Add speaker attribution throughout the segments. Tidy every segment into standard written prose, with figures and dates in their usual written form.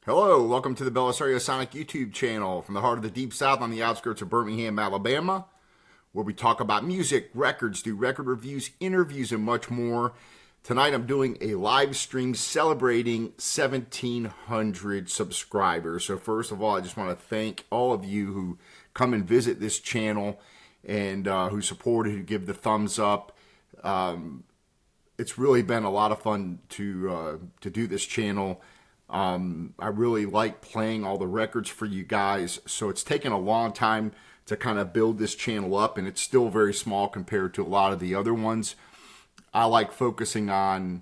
Speaker 1: Hello, welcome to the Belisario Sonic YouTube channel from the heart of the Deep South on the outskirts of Birmingham, Alabama, where we talk about music, records, do record reviews, interviews, and much more. Tonight I'm doing a live stream celebrating 1,700 subscribers. So first of all, I just want to thank all of you who come and visit this channel and who support it, who give the thumbs up. It's really been a lot of fun to do this channel. I really like playing all the records for you guys, so it's taken a long time to kind of build this channel up, and it's still very small compared to a lot of the other ones. I like focusing on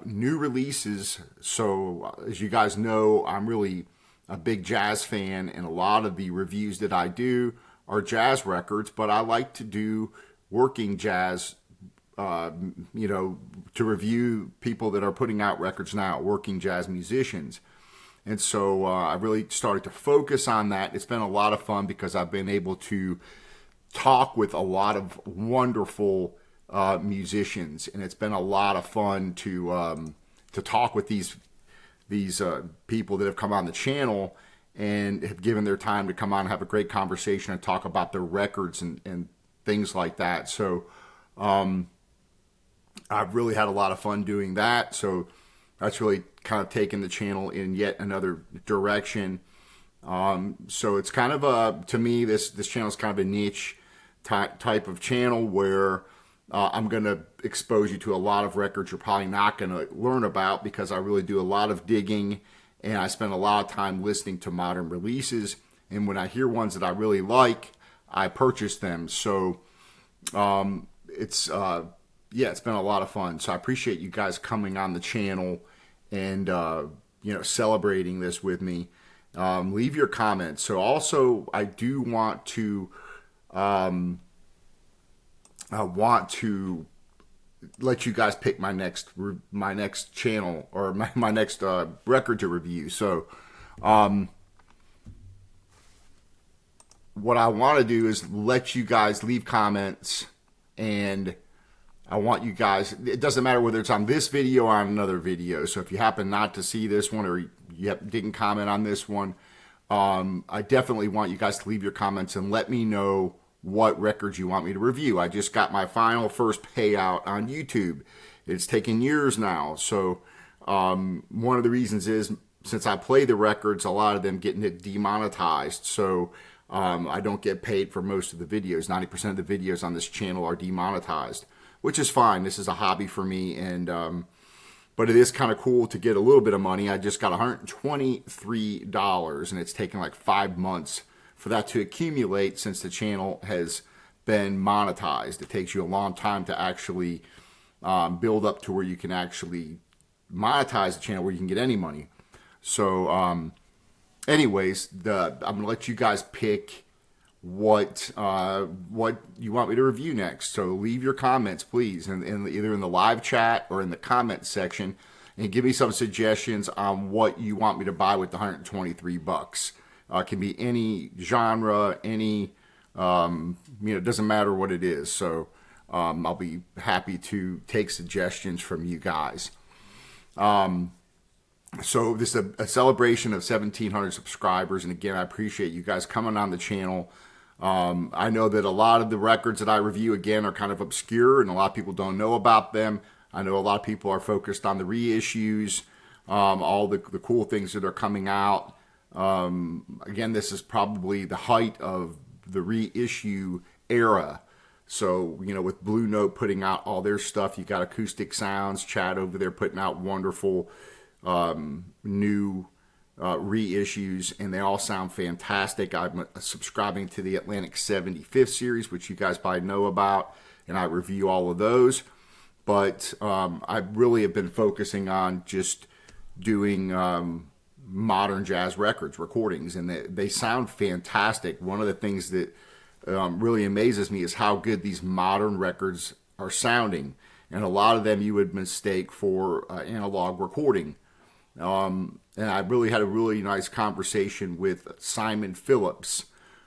Speaker 1: new releases, so as you guys know, I'm really a big jazz fan, and a lot of the reviews that I do are jazz records, but I like to do working jazz to review people that are putting out records now, working jazz musicians. And so I really started to focus on that. It's been a lot of fun because I've been able to talk with a lot of wonderful musicians, and it's been a lot of fun to talk with these people that have come on the channel and have given their time to come on and have a great conversation and talk about their records and things like that. So I've really had a lot of fun doing that, so that's really kind of taken the channel in yet another direction. So it's kind of to me, this channel is kind of a niche type of channel where I'm going to expose you to a lot of records you're probably not going to learn about, because I really do a lot of digging and I spend a lot of time listening to modern releases. And when I hear ones that I really like, I purchase them. So it's been a lot of fun. So I appreciate you guys coming on the channel and celebrating this with me. Leave your comments. So also, I do want to let you guys pick my next channel, or my next record to review. So what I want to do is let you guys leave comments, and I want you guys, it doesn't matter whether it's on this video or on another video. So if you happen not to see this one, or you didn't comment on this one, I definitely want you guys to leave your comments and let me know what records you want me to review. I just got my first payout on YouTube. It's taken years now. So one of the reasons is, since I play the records, a lot of them get demonetized. So I don't get paid for most of the videos. 90% of the videos on this channel are demonetized, which is fine. This is a hobby for me, and but it is kind of cool to get a little bit of money. I just got $123, and it's taken like 5 months for that to accumulate since the channel has been monetized. It takes you a long time to actually build up to where you can actually monetize the channel, where you can get any money. So anyways, I'm going to let you guys pick what you want me to review next. So leave your comments, please, and either in the live chat or in the comments section, and give me some suggestions on what you want me to buy with the $123. It can be any genre, any it doesn't matter what it is. So I'll be happy to take suggestions from you guys. So this is a celebration of 1,700 subscribers, and again, I appreciate you guys coming on the channel. I know that a lot of the records that I review, again, are kind of obscure, and a lot of people don't know about them. I know a lot of people are focused on the reissues, all the cool things that are coming out. Again, this is probably the height of the reissue era. So, with Blue Note putting out all their stuff, you got Acoustic Sounds, Chad over there putting out wonderful new reissues, and they all sound fantastic. I'm subscribing to the Atlantic 75th series, which you guys probably know about, and I review all of those. But I really have been focusing on just doing modern jazz recordings, and they sound fantastic. One of the things that really amazes me is how good these modern records are sounding, and a lot of them you would mistake for analog recording. And I really had a really nice conversation with Simon Phillips,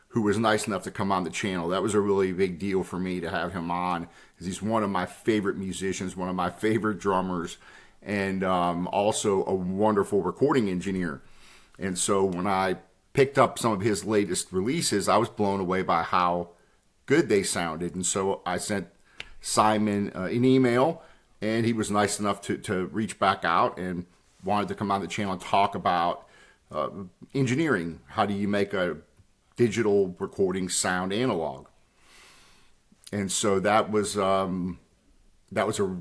Speaker 1: who was nice enough to come on the channel. That was a really big deal for me to have him on, because he's one of my favorite musicians, one of my favorite drummers, and also a wonderful recording engineer. And so when I picked up some of his latest releases, I was blown away by how good they sounded. And so I sent Simon an email, and he was nice enough to reach back out and wanted to come on the channel and talk about engineering. How do you make a digital recording sound analog? And so that was a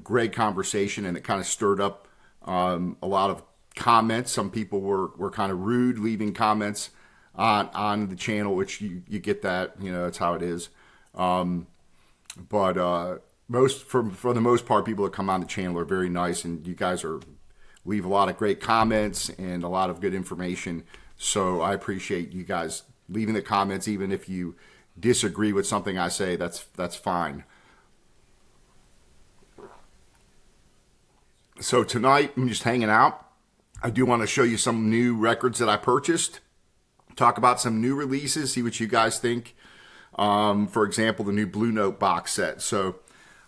Speaker 1: great conversation, and it kind of stirred up a lot of comments. Some people were kind of rude, leaving comments on the channel, which you get that, that's how it is. But for the most part, people that come on the channel are very nice, and you guys leave a lot of great comments and a lot of good information. So I appreciate you guys leaving the comments, even if you disagree with something I say. That's fine. So tonight I'm just hanging out. I do want to show you some new records that I purchased, talk about some new releases, see what you guys think. For example, the new Blue Note box set. So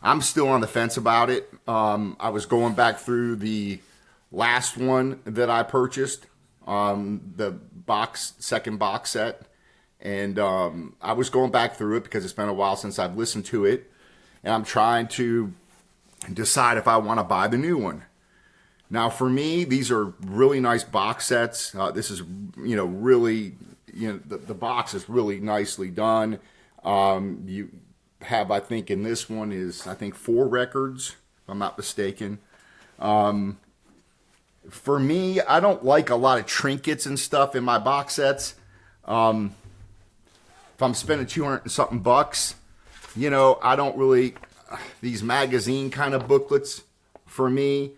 Speaker 1: I'm still on the fence about it. I was going back through the last one that I purchased, the second box set, and I was going back through it because it's been a while since I've listened to it, and I'm trying to decide if I want to buy the new one. Now, for me, these are really nice box sets. This is, really, the box is really nicely done. You have, I think, in this one is, 4 records, if I'm not mistaken. For me, I don't like a lot of trinkets and stuff in my box sets. If I'm spending 200 and something bucks, I don't really, these magazine kind of booklets for me,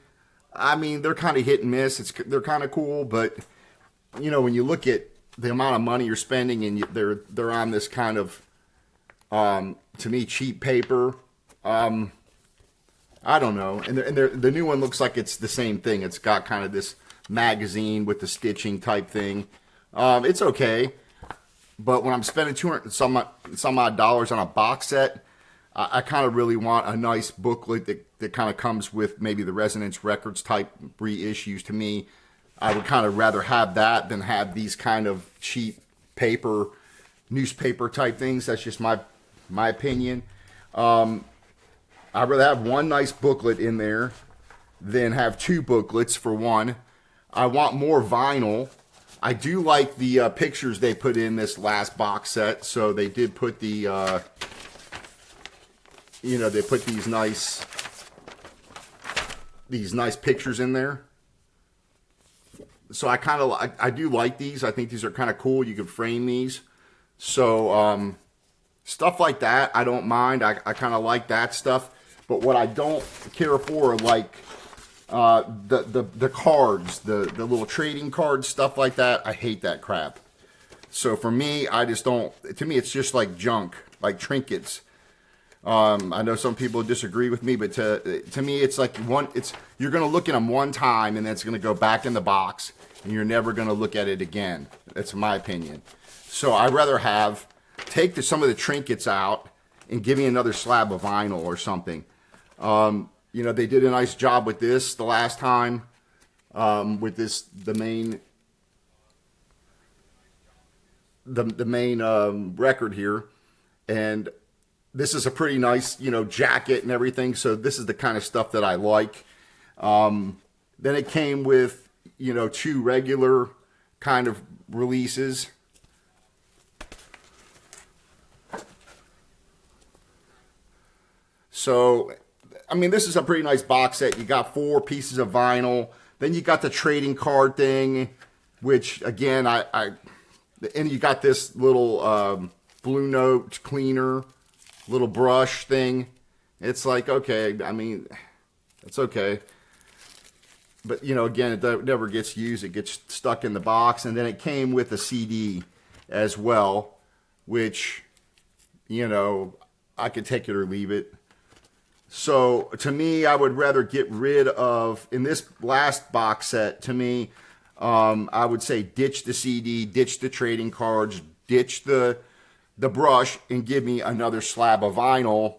Speaker 1: they're kind of hit and miss. They're kind of cool, but when you look at the amount of money you're spending and they're on this kind of, to me, cheap paper, I don't know. And the new one looks like it's the same thing. It's got kind of this magazine with the stitching type thing. It's okay. But when I'm spending 200 and some odd dollars on a box set, I kind of really want a nice booklet that kind of comes with maybe the Resonance Records type reissues. To me, I would kind of rather have that than have these kind of cheap paper, newspaper type things. That's just my opinion. I'd rather have one nice booklet in there than have 2 booklets for one. I want more vinyl. I do like the pictures they put in this last box set. So they did put the, they put these nice pictures in there. So I do like these. I think these are kind of cool. You can frame these. So stuff like that, I don't mind. I kind of like that stuff. But what I don't care for are like the cards, the little trading cards, stuff like that. I hate that crap. So for me, I just don't. To me, it's just like junk, like trinkets. I know some people disagree with me, but to me, it's like you're going to look at them one time and then it's going to go back in the box and you're never going to look at it again. That's my opinion. So I'd rather take some of the trinkets out and give me another slab of vinyl or something. They did a nice job with this the last time, with the main record here. And this is a pretty nice, jacket and everything. So this is the kind of stuff that I like. Then it came with, 2 regular kind of releases. So, this is a pretty nice box set. You got 4 pieces of vinyl. Then you got the trading card thing, which again, and you got this little Blue Note cleaner, little brush thing. It's like, okay, it's okay. But, again, it never gets used. It gets stuck in the box. And then it came with a CD as well, which, I could take it or leave it. So, to me, I would rather get rid of, in this last box set, to me, I would say ditch the CD, ditch the trading cards, ditch the brush, and give me another slab of vinyl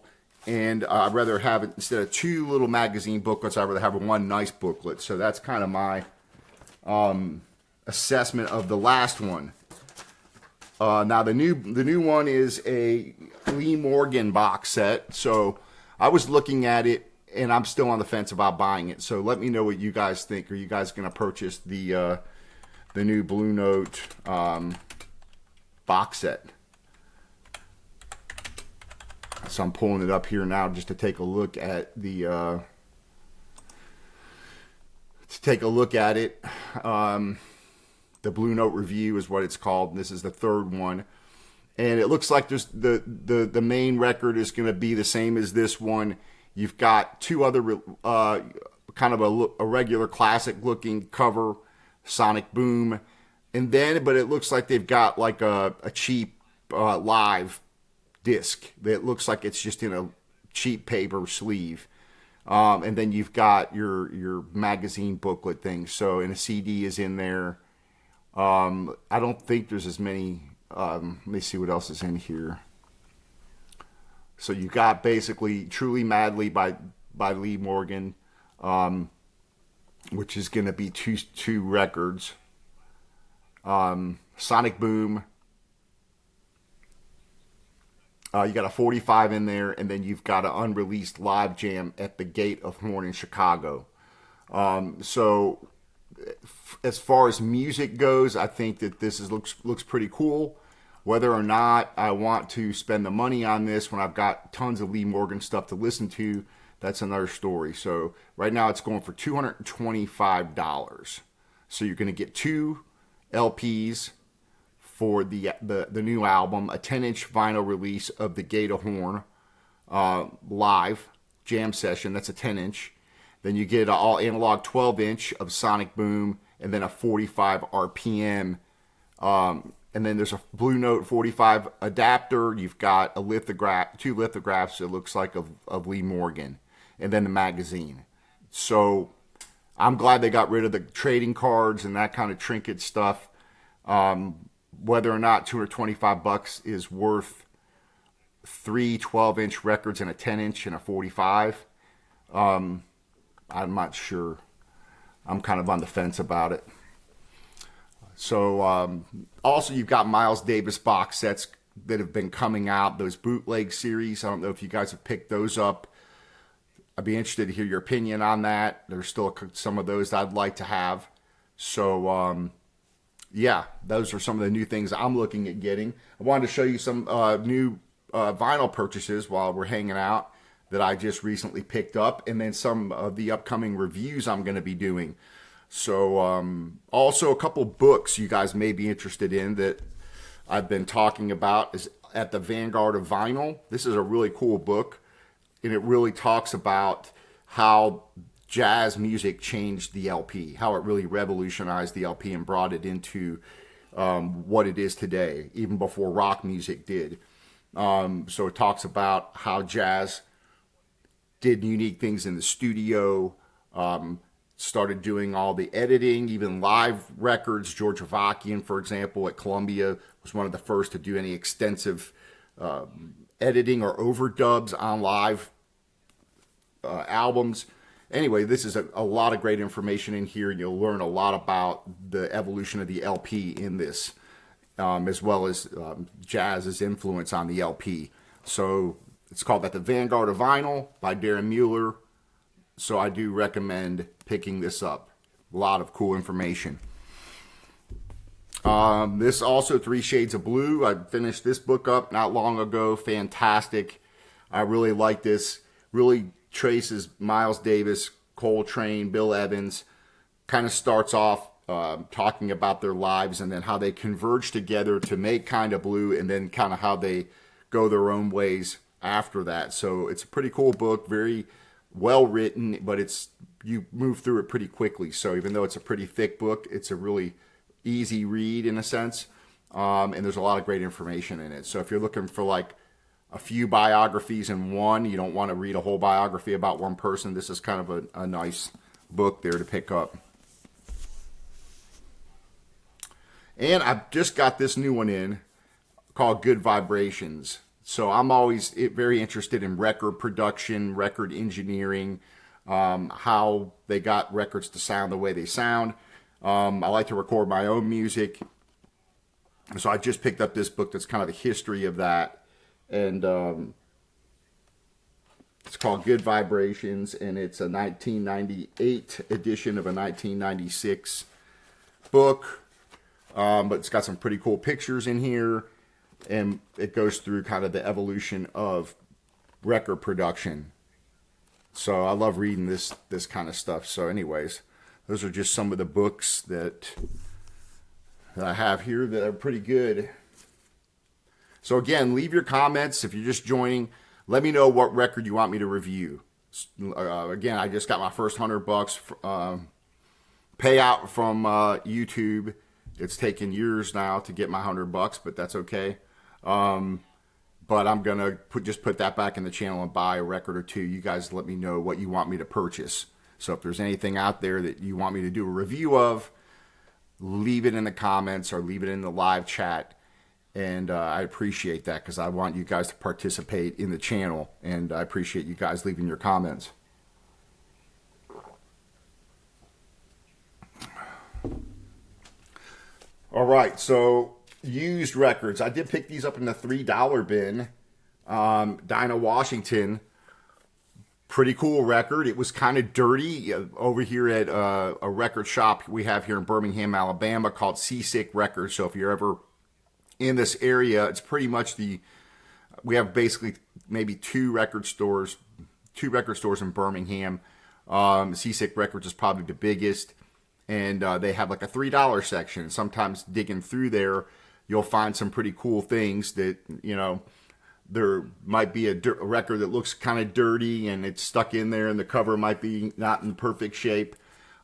Speaker 1: And I'd rather have it, instead of two little magazine booklets, I'd rather have one nice booklet. So that's kind of my assessment of the last one. Now the new one is a Lee Morgan box set. So I was looking at it, and I'm still on the fence about buying it. So let me know what you guys think. Are you guys going to purchase the new Blue Note box set? So I'm pulling it up here now just to take a look at the the Blue Note review is what it's called. This is the third one, and it looks like there's the main record is going to be the same as this one. You've got two other kind of a regular classic looking cover, Sonic Boom, and then but it looks like they've got like a cheap live disc that looks like it's just in a cheap paper sleeve, and then you've got your magazine booklet thing. So, and a CD is in there. I don't think there's as many. Let me see what else is in here. So you got basically Truly Madly by Lee Morgan, which is going to be two records. Sonic Boom. You got a 45 in there, and then you've got an unreleased live jam at the Gate of Horn in Chicago. So as far as music goes, I think that this looks pretty cool. Whether or not I want to spend the money on this when I've got tons of Lee Morgan stuff to listen to, that's another story. So right now it's going for $225. So you're going to get two LPs for the new album, a 10-inch vinyl release of the Gate of Horn live jam session. That's a 10-inch. Then you get an all analog 12-inch of Sonic Boom, and then a 45 RPM. And then there's a Blue Note 45 adapter. You've got a lithograph, two lithographs, it looks like, of Lee Morgan, and then the magazine. So I'm glad they got rid of the trading cards and that kind of trinket stuff. Whether or not $225 is worth three 12-inch records and a 10-inch and a 45, I'm not sure. I'm kind of on the fence about it. So also you've got Miles Davis box sets that have been coming out, those bootleg series. I don't know if you guys have picked those up. I'd be interested to hear your opinion on that. There's still some of those that I'd like to have. So yeah, those are some of the new things I'm looking at getting. I wanted to show you some new vinyl purchases while we're hanging out that I just recently picked up, and then some of the upcoming reviews I'm going to be doing. So also a couple books you guys may be interested in that I've been talking about is At the Vanguard of Vinyl. This is a really cool book, and it really talks about how jazz music changed the LP, how it really revolutionized the LP and brought it into what it is today, even before rock music did. So it talks about how jazz did unique things in the studio, started doing all the editing, even live records. George Avakian, for example, at Columbia was one of the first to do any extensive editing or overdubs on live albums. Anyway, this is a lot of great information in here, and you'll learn a lot about the evolution of the LP in this, as well as jazz's influence on the LP. So it's called At the Vanguard of Vinyl by Darren Mueller. So I do recommend picking this up. A lot of cool information. This also, Three Shades of Blue. I finished this book up not long ago. Fantastic. I really like this. Really traces Miles Davis, Coltrane, Bill Evans. Kind of starts off talking about their lives and then how they converge together to make Kind of Blue, and then kind of how they go their own ways after that. So it's a pretty cool book, very well written, but you move through it pretty quickly. So even though it's a pretty thick book, it's a really easy read in a sense, and there's a lot of great information in it. So if you're looking for like a few biographies in one, you don't want to read a whole biography about one person, this is kind of a nice book there to pick up. And I've just got this new one in called Good Vibrations. So I'm always very interested in record production, record engineering, how they got records to sound the way they sound. I like to record my own music. So I just picked up this book that's kind of the history of that. And it's called Good Vibrations, and it's a 1998 edition of a 1996 book. But it's got some pretty cool pictures in here, and it goes through kind of the evolution of record production. So I love reading this kind of stuff. So anyways, those are just some of the books that I have here that are pretty good. So again, leave your comments if you're just joining. Let me know what record you want me to review. Again, I just got my first $100 payout from YouTube. It's taken years now to get my $100, but that's okay. But I'm gonna just put that back in the channel and buy a record or two. You guys let me know what you want me to purchase. So if there's anything out there that you want me to do a review of, leave it in the comments or leave it in the live chat. And I appreciate that, because I want you guys to participate in the channel. And I appreciate you guys leaving your comments. All right, so used records. I did pick these up in the $3 bin. Dinah Washington. Pretty cool record. It was kind of dirty over here at a record shop we have here in Birmingham, Alabama, called Seasick Records. So if you're ever in this area, it's pretty much we have basically maybe two record stores in Birmingham. Seasick Records is probably the biggest, and they have like a $3 section. Sometimes digging through there, you'll find some pretty cool things that, you know, there might be a record that looks kind of dirty and it's stuck in there, and the cover might be not in perfect shape.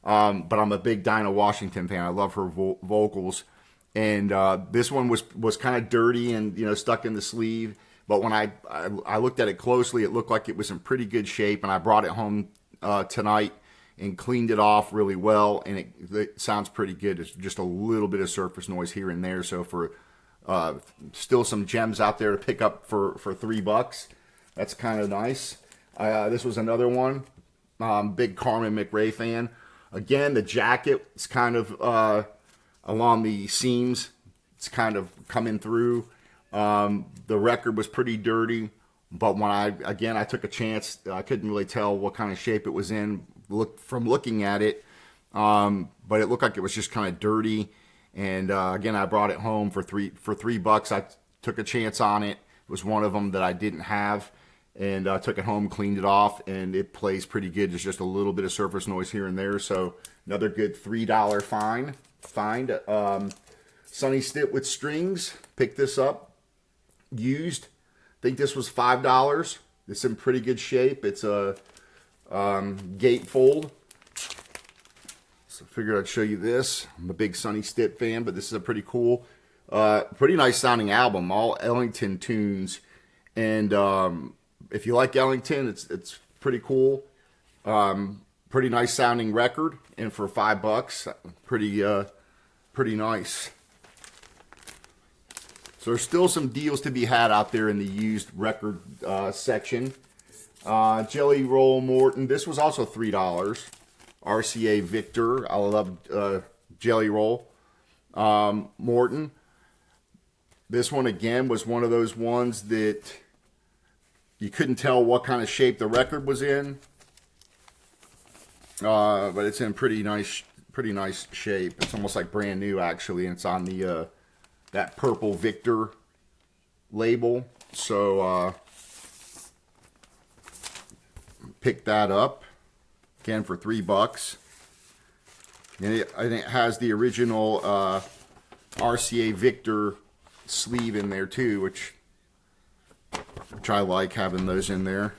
Speaker 1: But I'm a big Dinah Washington fan. I love her vocals. And this one was kind of dirty and, you know, stuck in the sleeve. But when I looked at it closely, it looked like it was in pretty good shape. And I brought it home tonight and cleaned it off really well. And it sounds pretty good. It's just a little bit of surface noise here and there. So for still some gems out there to pick up for $3, that's kind of nice. This was another one. Big Carmen McRae fan. Again, the jacket is kind of along the seams. It's kind of coming through. The record was pretty dirty, but when I took a chance. I couldn't really tell what kind of shape it was in from looking at it, but it looked like it was just kind of dirty. And again, I brought it home for $3. I took a chance on it. It was one of them that I didn't have, and I took it home, cleaned it off, and it plays pretty good. There's just a little bit of surface noise here and there. So another good $3 find. Sonny Stitt with Strings. Picked this up used. I think this was $5. It's in pretty good shape. It's a gatefold. So I figured I'd show you this. I'm a big Sonny Stitt fan, but this is a pretty cool, pretty nice sounding album. All Ellington tunes, and if you like Ellington, it's pretty cool. Pretty nice sounding record, and for $5, pretty nice. So there's still some deals to be had out there in the used record section. Jelly Roll Morton. This was also $3. RCA Victor. I love Jelly Roll Morton. This one again was one of those ones that you couldn't tell what kind of shape the record was in. But it's in pretty nice shape. It's almost like brand new, actually, and it's on the that purple Victor label. So pick that up again for $3. And it has the original RCA Victor sleeve in there too, which I like having those in there.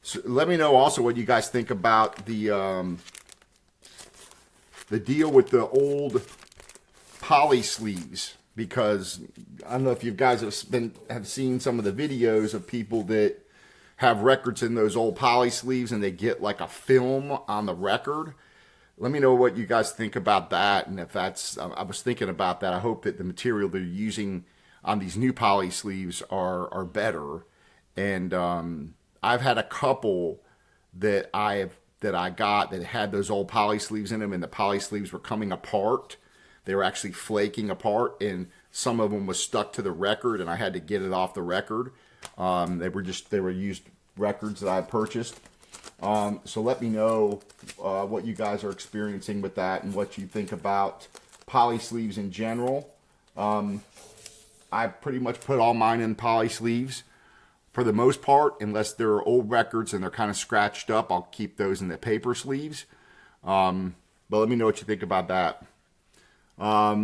Speaker 1: So let me know also what you guys think about the deal with the old poly sleeves, because I don't know if you guys have seen some of the videos of people that have records in those old poly sleeves and they get like a film on the record. let me know what you guys think about that. And if that's, I was thinking about that. I hope that the material they're using on these new poly sleeves are better. And I've had a couple that I got that had those old poly sleeves in them, and the poly sleeves were coming apart. They were actually flaking apart, and some of them was stuck to the record, and I had to get it off the record. They were used records that I purchased. So let me know what you guys are experiencing with that and what you think about poly sleeves in general. I pretty much put all mine in poly sleeves for the most part, unless they're old records and they're kind of scratched up. I'll keep those in the paper sleeves. But let me know what you think about that.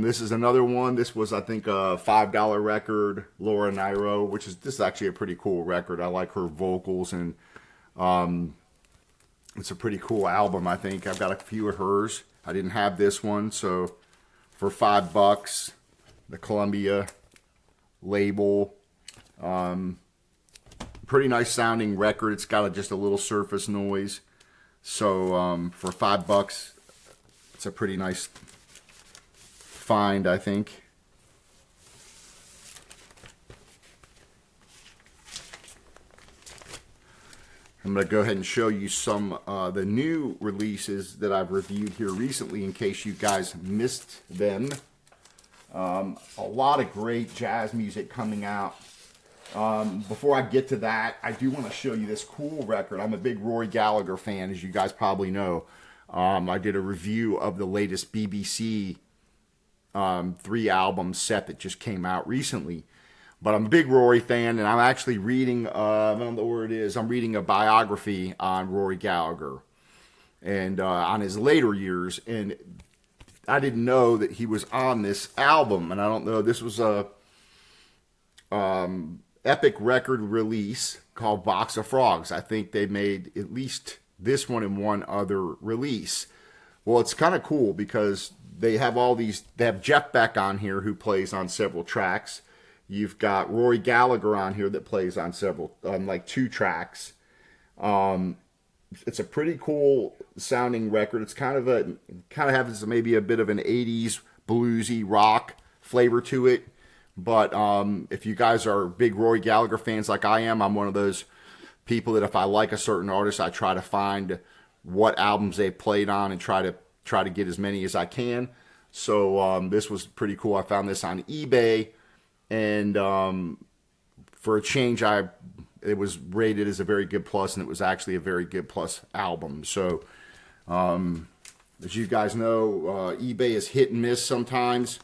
Speaker 1: This is another one. This was, I think, a $5 record, Laura Nyro, this is actually a pretty cool record. I like her vocals, and it's a pretty cool album, I think. I've got a few of hers. I didn't have this one, so for $5, the Columbia label. Pretty nice sounding record. It's got just a little surface noise. So for $5, it's a pretty nice find, I think. I'm going to go ahead and show you some the new releases that I've reviewed here recently in case you guys missed them. A lot of great jazz music coming out. Before I get to that, I do want to show you this cool record. I'm a big Rory Gallagher fan, as you guys probably know. I did a review of the latest BBC 3-album set that just came out recently. But I'm a big Rory fan, and I'm actually reading, I don't know where it is, I'm reading a biography on Rory Gallagher and on his later years. And I didn't know that he was on this album, and I don't know, this was a epic record release called Box of Frogs. I think they made at least this one and one other release. Well, it's kind of cool because they have they have Jeff Beck on here who plays on several tracks. You've got Rory Gallagher on here that plays on like 2 tracks. It's a pretty cool sounding record. It's kind of has maybe a bit of an 80s bluesy rock flavor to it. But if you guys are big Rory Gallagher fans like I am, I'm one of those people that if I like a certain artist, I try to find what albums they've played on and try to get as many as I can. So this was pretty cool. I found this on eBay, and for a change, it was rated as a very good plus, and it was actually a very good plus album. So as you guys know, eBay is hit and miss sometimes.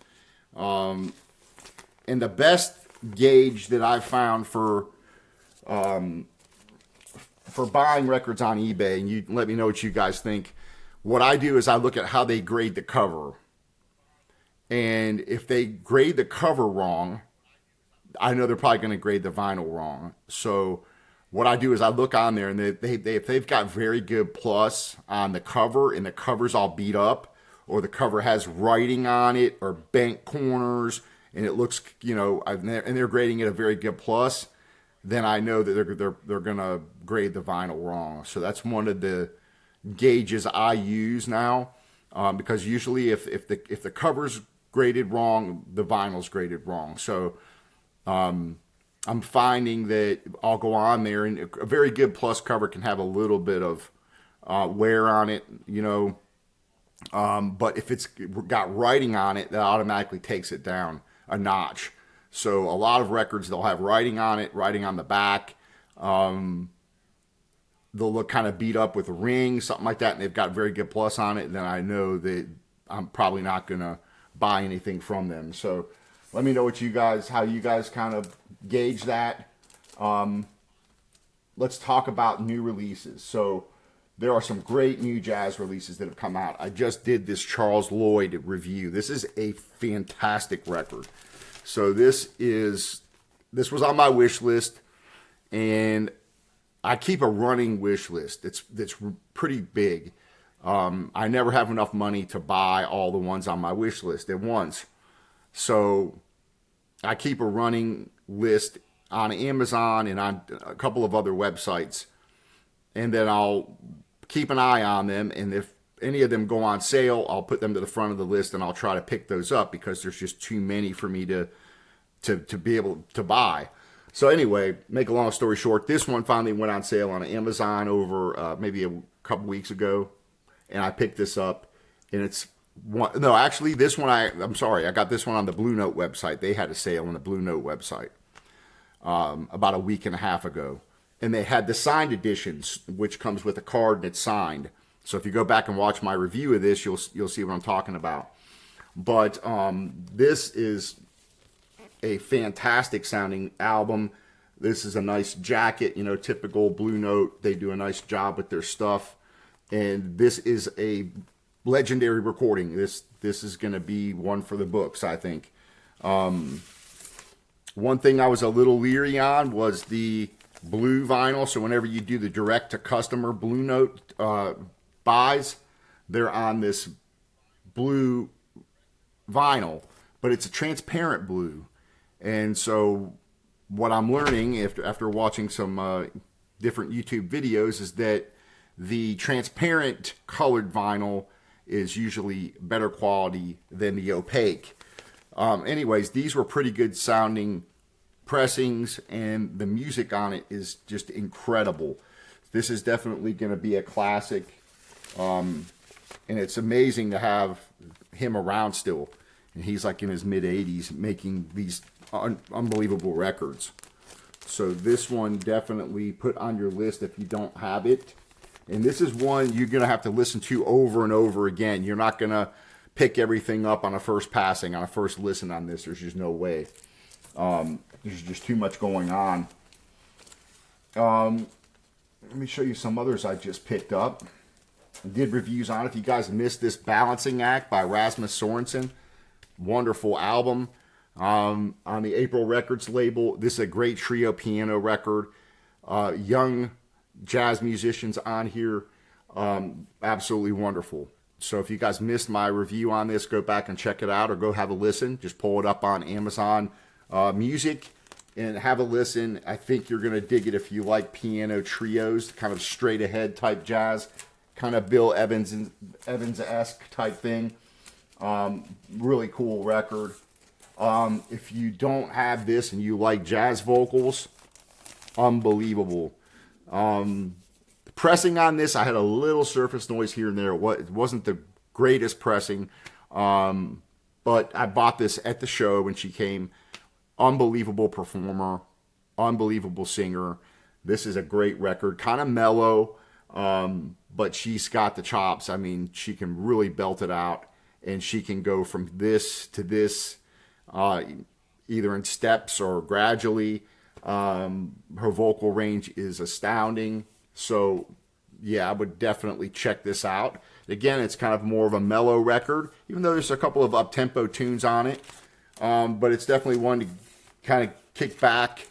Speaker 1: And the best gauge that I've found for buying records on eBay, and you let me know what you guys think. What I do is I look at how they grade the cover. And if they grade the cover wrong, I know they're probably going to grade the vinyl wrong. So what I do is I look on there, and if they've got very good plus on the cover, and the cover's all beat up, or the cover has writing on it, or bent corners, and it looks, and they're grading it a very good plus, then I know that they're gonna grade the vinyl wrong. So that's one of the gauges I use now, because usually if the cover's graded wrong, the vinyl's graded wrong. So I'm finding that I'll go on there, and a very good plus cover can have a little bit of wear on it, but if it's got writing on it, that automatically takes it down a notch. So a lot of records, they'll have writing on it, writing on the back. They'll look kind of beat up with a ring, something like that, and they've got very good plus on it. Then I know that I'm probably not going to buy anything from them. So let me know how you guys kind of gauge that. Let's talk about new releases. So there are some great new jazz releases that have come out. I just did this Charles Lloyd review. This is a fantastic record. So this was on my wish list, and I keep a running wish list. It's pretty big. I never have enough money to buy all the ones on my wish list at once. So I keep a running list on Amazon and on a couple of other websites, and then I'll keep an eye on them. And any of them go on sale, I'll put them to the front of the list and I'll try to pick those up because there's just too many for me to be able to buy. So anyway, make a long story short, this one finally went on sale on Amazon over maybe a couple weeks ago, and I picked this up, and it's one. No, actually, this one I'm sorry, I got this one on the Blue Note website. They had a sale on the Blue Note website about a week and a half ago, and they had the signed editions, which comes with a card and it's signed. So if you go back and watch my review of this, you'll see what I'm talking about. But this is a fantastic sounding album. This is a nice jacket, you know, typical Blue Note. They do a nice job with their stuff. And this is a legendary recording. This is going to be one for the books, I think. One thing I was a little leery on was the blue vinyl. So whenever you do the direct to customer Blue Note buys, they're on this blue vinyl, but it's a transparent blue. And so what I'm learning after watching some different YouTube videos is that the transparent colored vinyl is usually better quality than the opaque. Anyways, these were pretty good sounding pressings, and the music on it is just incredible. This is definitely going to be a classic, and it's amazing to have him around still. And he's like in his mid-80s making these unbelievable records. So this one definitely put on your list if you don't have it. And this is one you're going to have to listen to over and over again. You're not going to pick everything up on a first passing, on a first listen on this. There's just no way. There's just too much going on. Let me show you some others I just picked up. I did reviews on it. If you guys missed this Balancing Act by Rasmus Sorensen, wonderful album. On the April Records label, this is a great trio piano record. Young jazz musicians on here, absolutely wonderful. So if you guys missed my review on this, go back and check it out, or go have a listen. Just pull it up on Amazon Music and have a listen. I think you're going to dig it if you like piano trios, kind of straight ahead type jazz, kind of Bill Evans-esque type thing. Really cool record. If you don't have this and you like jazz vocals, unbelievable. Pressing on this, I had a little surface noise here and there. It wasn't the greatest pressing, but I bought this at the show when she came. Unbelievable performer, unbelievable singer. This is a great record, kind of mellow, but she's got the chops. I mean, she can really belt it out, and she can go from this to this, either in steps or gradually. Her vocal range is astounding. So, yeah, I would definitely check this out. Again, it's kind of more of a mellow record, even though there's a couple of up-tempo tunes on it. But it's definitely one to kind of kick back,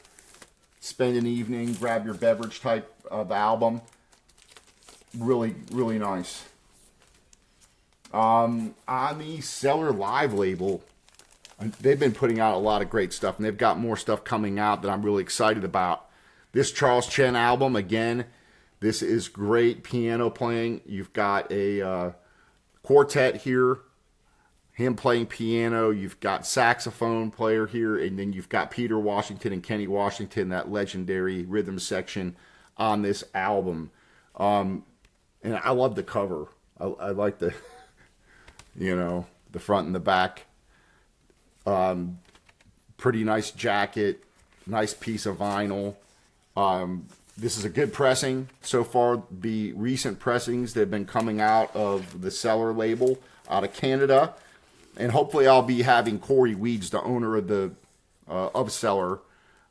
Speaker 1: spend an evening, grab your beverage type of album. Really, really nice. On the Cellar Live label, they've been putting out a lot of great stuff, and they've got more stuff coming out that I'm really excited about. This Charles Chen album, again, this is great piano playing. You've got a quartet here, him playing piano. You've got saxophone player here, and then you've got Peter Washington and Kenny Washington, that legendary rhythm section on this album. And I love the cover. I like the, the front and the back. Pretty nice jacket, nice piece of vinyl. This is a good pressing so far. The recent pressings that have been coming out of the Cellar label out of Canada, and hopefully I'll be having Corey Weeds, the owner of the of Cellar,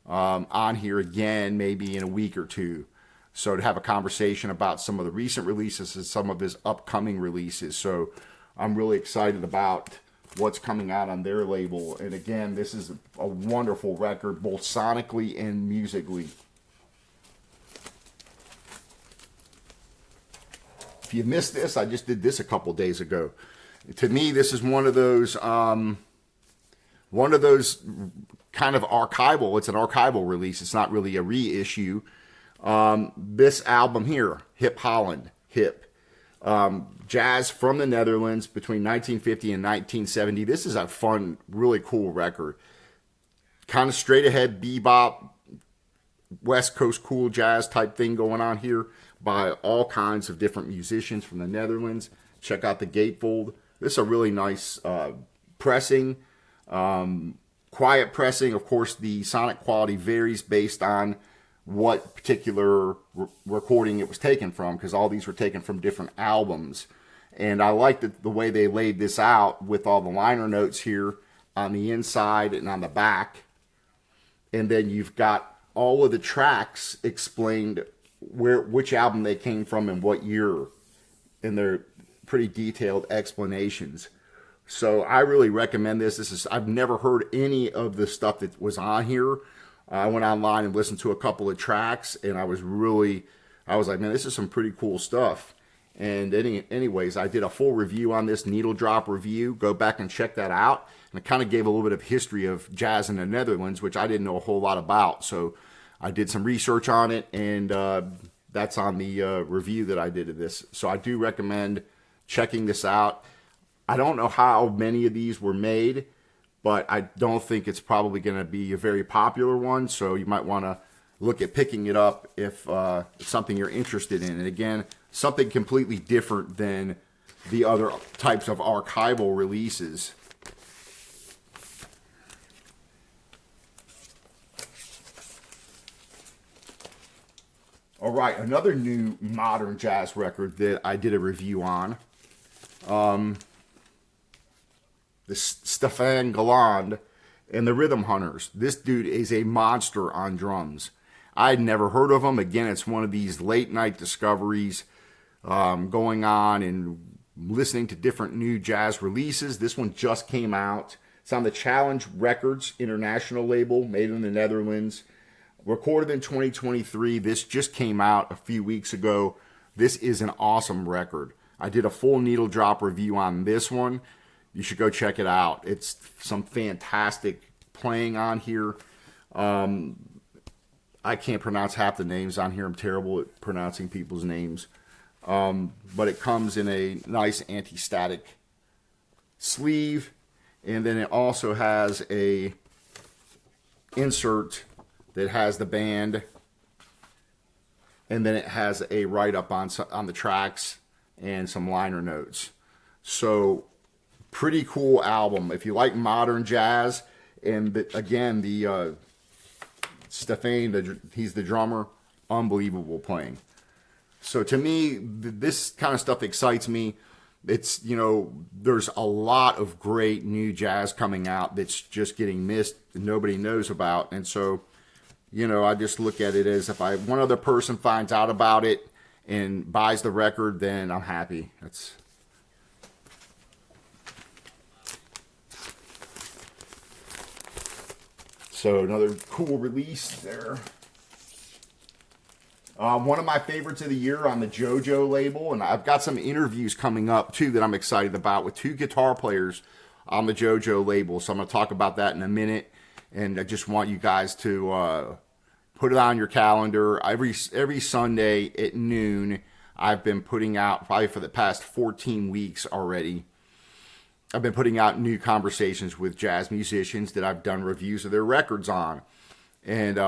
Speaker 1: on here again maybe in a week or two. So to have a conversation about some of the recent releases and some of his upcoming releases. So I'm really excited about what's coming out on their label. And again, this is a wonderful record, both sonically and musically. If you missed this, I just did this a couple days ago. To me, this is one of those kind of archival. It's an archival release. It's not really a reissue. This album here, Hip Holland, Hip. jazz from the Netherlands between 1950 and 1970. This is a fun, really cool record. Kind of straight ahead bebop, West Coast cool jazz type thing going on here by all kinds of different musicians from the Netherlands. Check out the gatefold. This is a really nice pressing, quiet pressing. Of course, the sonic quality varies based on what particular recording it was taken from, because all these were taken from different albums. And I like the way they laid this out with all the liner notes here on the inside and on the back. And then you've got all of the tracks explained which album they came from and what year, and they're pretty detailed explanations. So I really recommend this. I've never heard any of the stuff that was on here. I went online and listened to a couple of tracks, and I was like, man, this is some pretty cool stuff. And anyways, I did a full review on this, needle drop review. Go back and check that out. And it kind of gave a little bit of history of jazz in the Netherlands, which I didn't know a whole lot about. So I did some research on it, and that's on the review that I did of this. So I do recommend checking this out. I don't know how many of these were made, but I don't think it's probably going to be a very popular one. So you might want to look at picking it up if it's something you're interested in. And again, something completely different than the other types of archival releases. All right, another new modern jazz record that I did a review on. The Stefan Galland and the Rhythm Hunters. This dude is a monster on drums. I'd never heard of him. Again, it's one of these late night discoveries going on and listening to different new jazz releases. This one just came out. It's on the Challenge Records International label, made in the Netherlands. Recorded in 2023. This just came out a few weeks ago. This is an awesome record. I did a full needle drop review on this one. You should go check it out. It's some fantastic playing on here. I can't pronounce half the names on here. I'm terrible at pronouncing people's names. But it comes in a nice anti-static sleeve. And then it also has a insert that has the band, and then it has a write-up on the tracks and some liner notes. So, pretty cool album. If you like modern jazz, and again, Stefan, he's the drummer, unbelievable playing. So to me, this kind of stuff excites me. It's, there's a lot of great new jazz coming out that's just getting missed and nobody knows about. And so, I just look at it as if one other person finds out about it and buys the record, then I'm happy. So another cool release there. One of my favorites of the year on the JoJo label, and I've got some interviews coming up too that I'm excited about with two guitar players on the JoJo label. So I'm going to talk about that in a minute. And I just want you guys to put it on your calendar. Every Sunday at noon, I've been putting out, probably for the past 14 weeks already, I've been putting out new conversations with jazz musicians that I've done reviews of their records on. And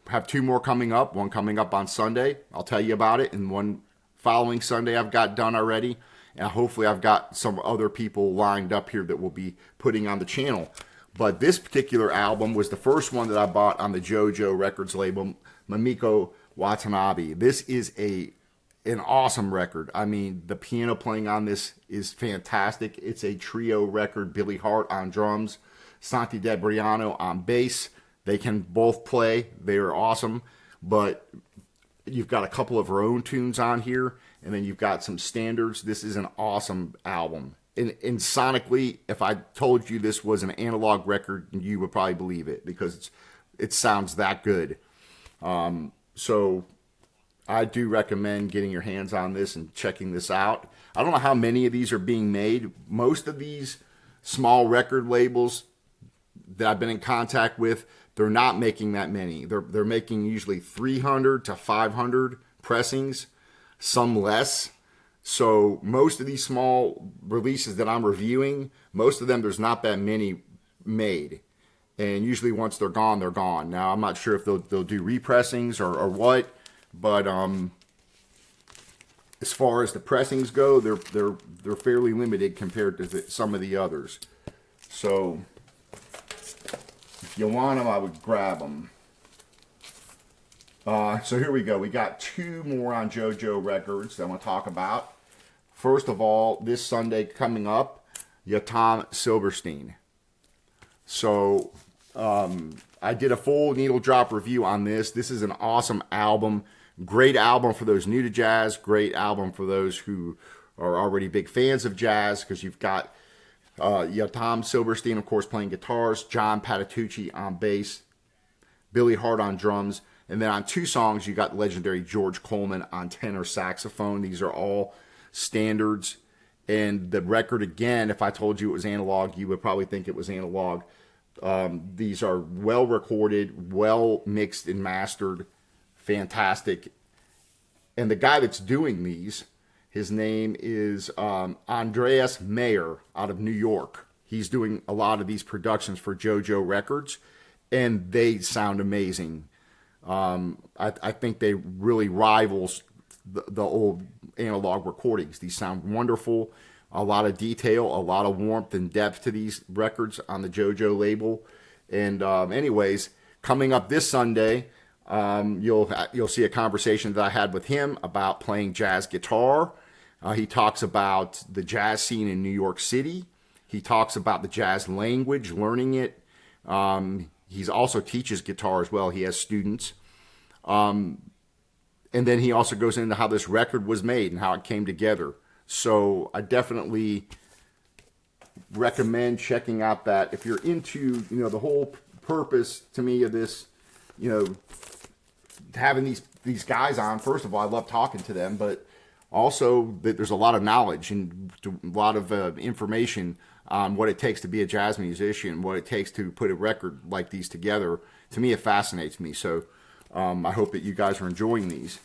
Speaker 1: have two more coming up. One coming up on Sunday. I'll tell you about it. And one following Sunday I've got done already. And hopefully I've got some other people lined up here that will be putting on the channel. But this particular album was the first one that I bought on the JoJo Records label, Mamiko Watanabe. This is an awesome record. I mean, the piano playing on this is fantastic. It's a trio record. Billy Hart on drums, Santi Debriano on bass. They can both play. They are awesome. But you've got a couple of her own tunes on here, and then you've got some standards. This is an awesome album. And sonically, if I told you this was an analog record, you would probably believe it because it sounds that good. So I do recommend getting your hands on this and checking this out. I don't know how many of these are being made. Most of these small record labels that I've been in contact with, they're not making that many. They're making usually 300 to 500 pressings, some less. So most of these small releases that I'm reviewing, most of them, there's not that many made. And usually once they're gone, they're gone. Now, I'm not sure if they'll do repressings or what, but as far as the pressings go, they're fairly limited compared to some of the others. So if you want them, I would grab them. So here we go. We got two more on JoJo Records that I want to talk about. First of all, this Sunday coming up, Yotam Silverstein. So I did a full needle drop review on this. This is an awesome album. Great album for those new to jazz. Great album for those who are already big fans of jazz, because you've got Yotam Silverstein, of course, playing guitars, John Patitucci on bass, Billy Hart on drums, and then on two songs you got legendary George Coleman on tenor saxophone. These are all standards. And the record, again, if I told you it was analog, you would probably think it was analog. These are well recorded, well mixed and mastered, fantastic. And the guy that's doing these, his name is Andreas Mayer out of New York. He's doing a lot of these productions for JoJo Records, and they sound amazing. I think they really rivals the old analog recordings. These sound wonderful. A lot of detail, a lot of warmth and depth to these records on the JoJo label. And anyways, coming up this Sunday, you'll see a conversation that I had with him about playing jazz guitar. He talks about the jazz scene in New York City. He talks about the jazz language, learning it. He also teaches guitar as well. He has students. And then he also goes into how this record was made and how it came together. So I definitely recommend checking out that. If you're into, the whole purpose to me of this, having these guys on, first of all, I love talking to them, but also there's a lot of knowledge and a lot of information on what it takes to be a jazz musician, what it takes to put a record like these together. To me, it fascinates me. So I hope that you guys are enjoying these.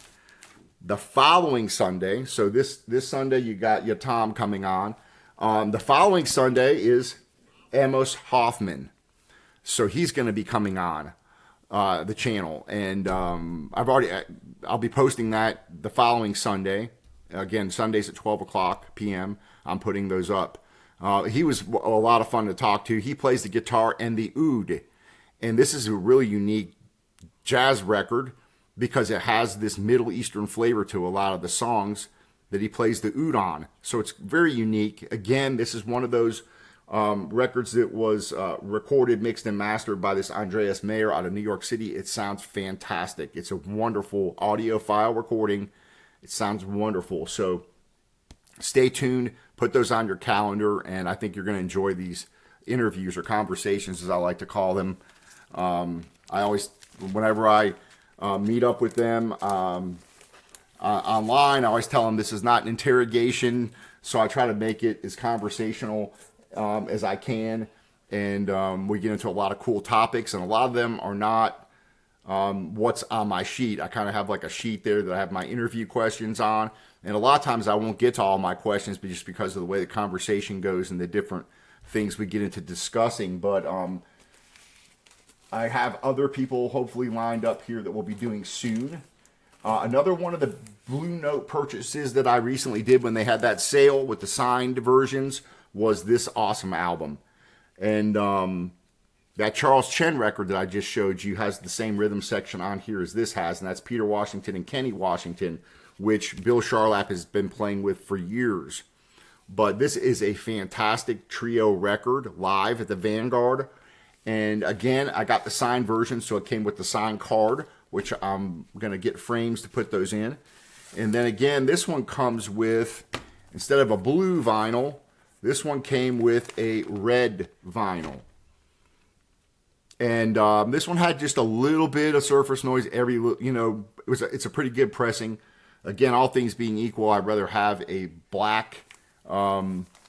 Speaker 1: The following Sunday, so this Sunday you got Yotam coming on. The following Sunday is Amos Hoffman. So he's going to be coming on the channel. And I'll be posting that the following Sunday. Again, Sundays at 12 o'clock p.m. I'm putting those up. He was a lot of fun to talk to. He plays the guitar and the oud. And this is a really unique jazz record because it has this Middle Eastern flavor to a lot of the songs that he plays the oud on. So it's very unique. Again, this is one of those records that was recorded, mixed, and mastered by this Andreas Mayer out of New York City. It sounds fantastic. It's a wonderful audiophile recording. It sounds wonderful. So stay tuned. Put those on your calendar, and I think you're going to enjoy these interviews or conversations, as I like to call them. Whenever I meet up with them online, I always tell them this is not an interrogation, so I try to make it as conversational as I can. And we get into a lot of cool topics, and a lot of them are not what's on my sheet. I kind of have like a sheet there that I have my interview questions on, and a lot of times I won't get to all my questions, but just because of the way the conversation goes and the different things we get into discussing. But I have other people hopefully lined up here that we'll be doing soon. Another one of the Blue Note purchases that I recently did when they had that sale with the signed versions was this awesome album. And that Charles Chen record that I just showed you has the same rhythm section on here as this has, and that's Peter Washington and Kenny Washington, which Bill Charlap has been playing with for years. But this is a fantastic trio record live at the Vanguard. And again, I got the signed version, so it came with the signed card, which I'm going to get frames to put those in. And then again, this one comes with, instead of a blue vinyl, this one came with a red vinyl. And this one had just a little bit of surface noise. It's a pretty good pressing. Again, all things being equal, I'd rather have a black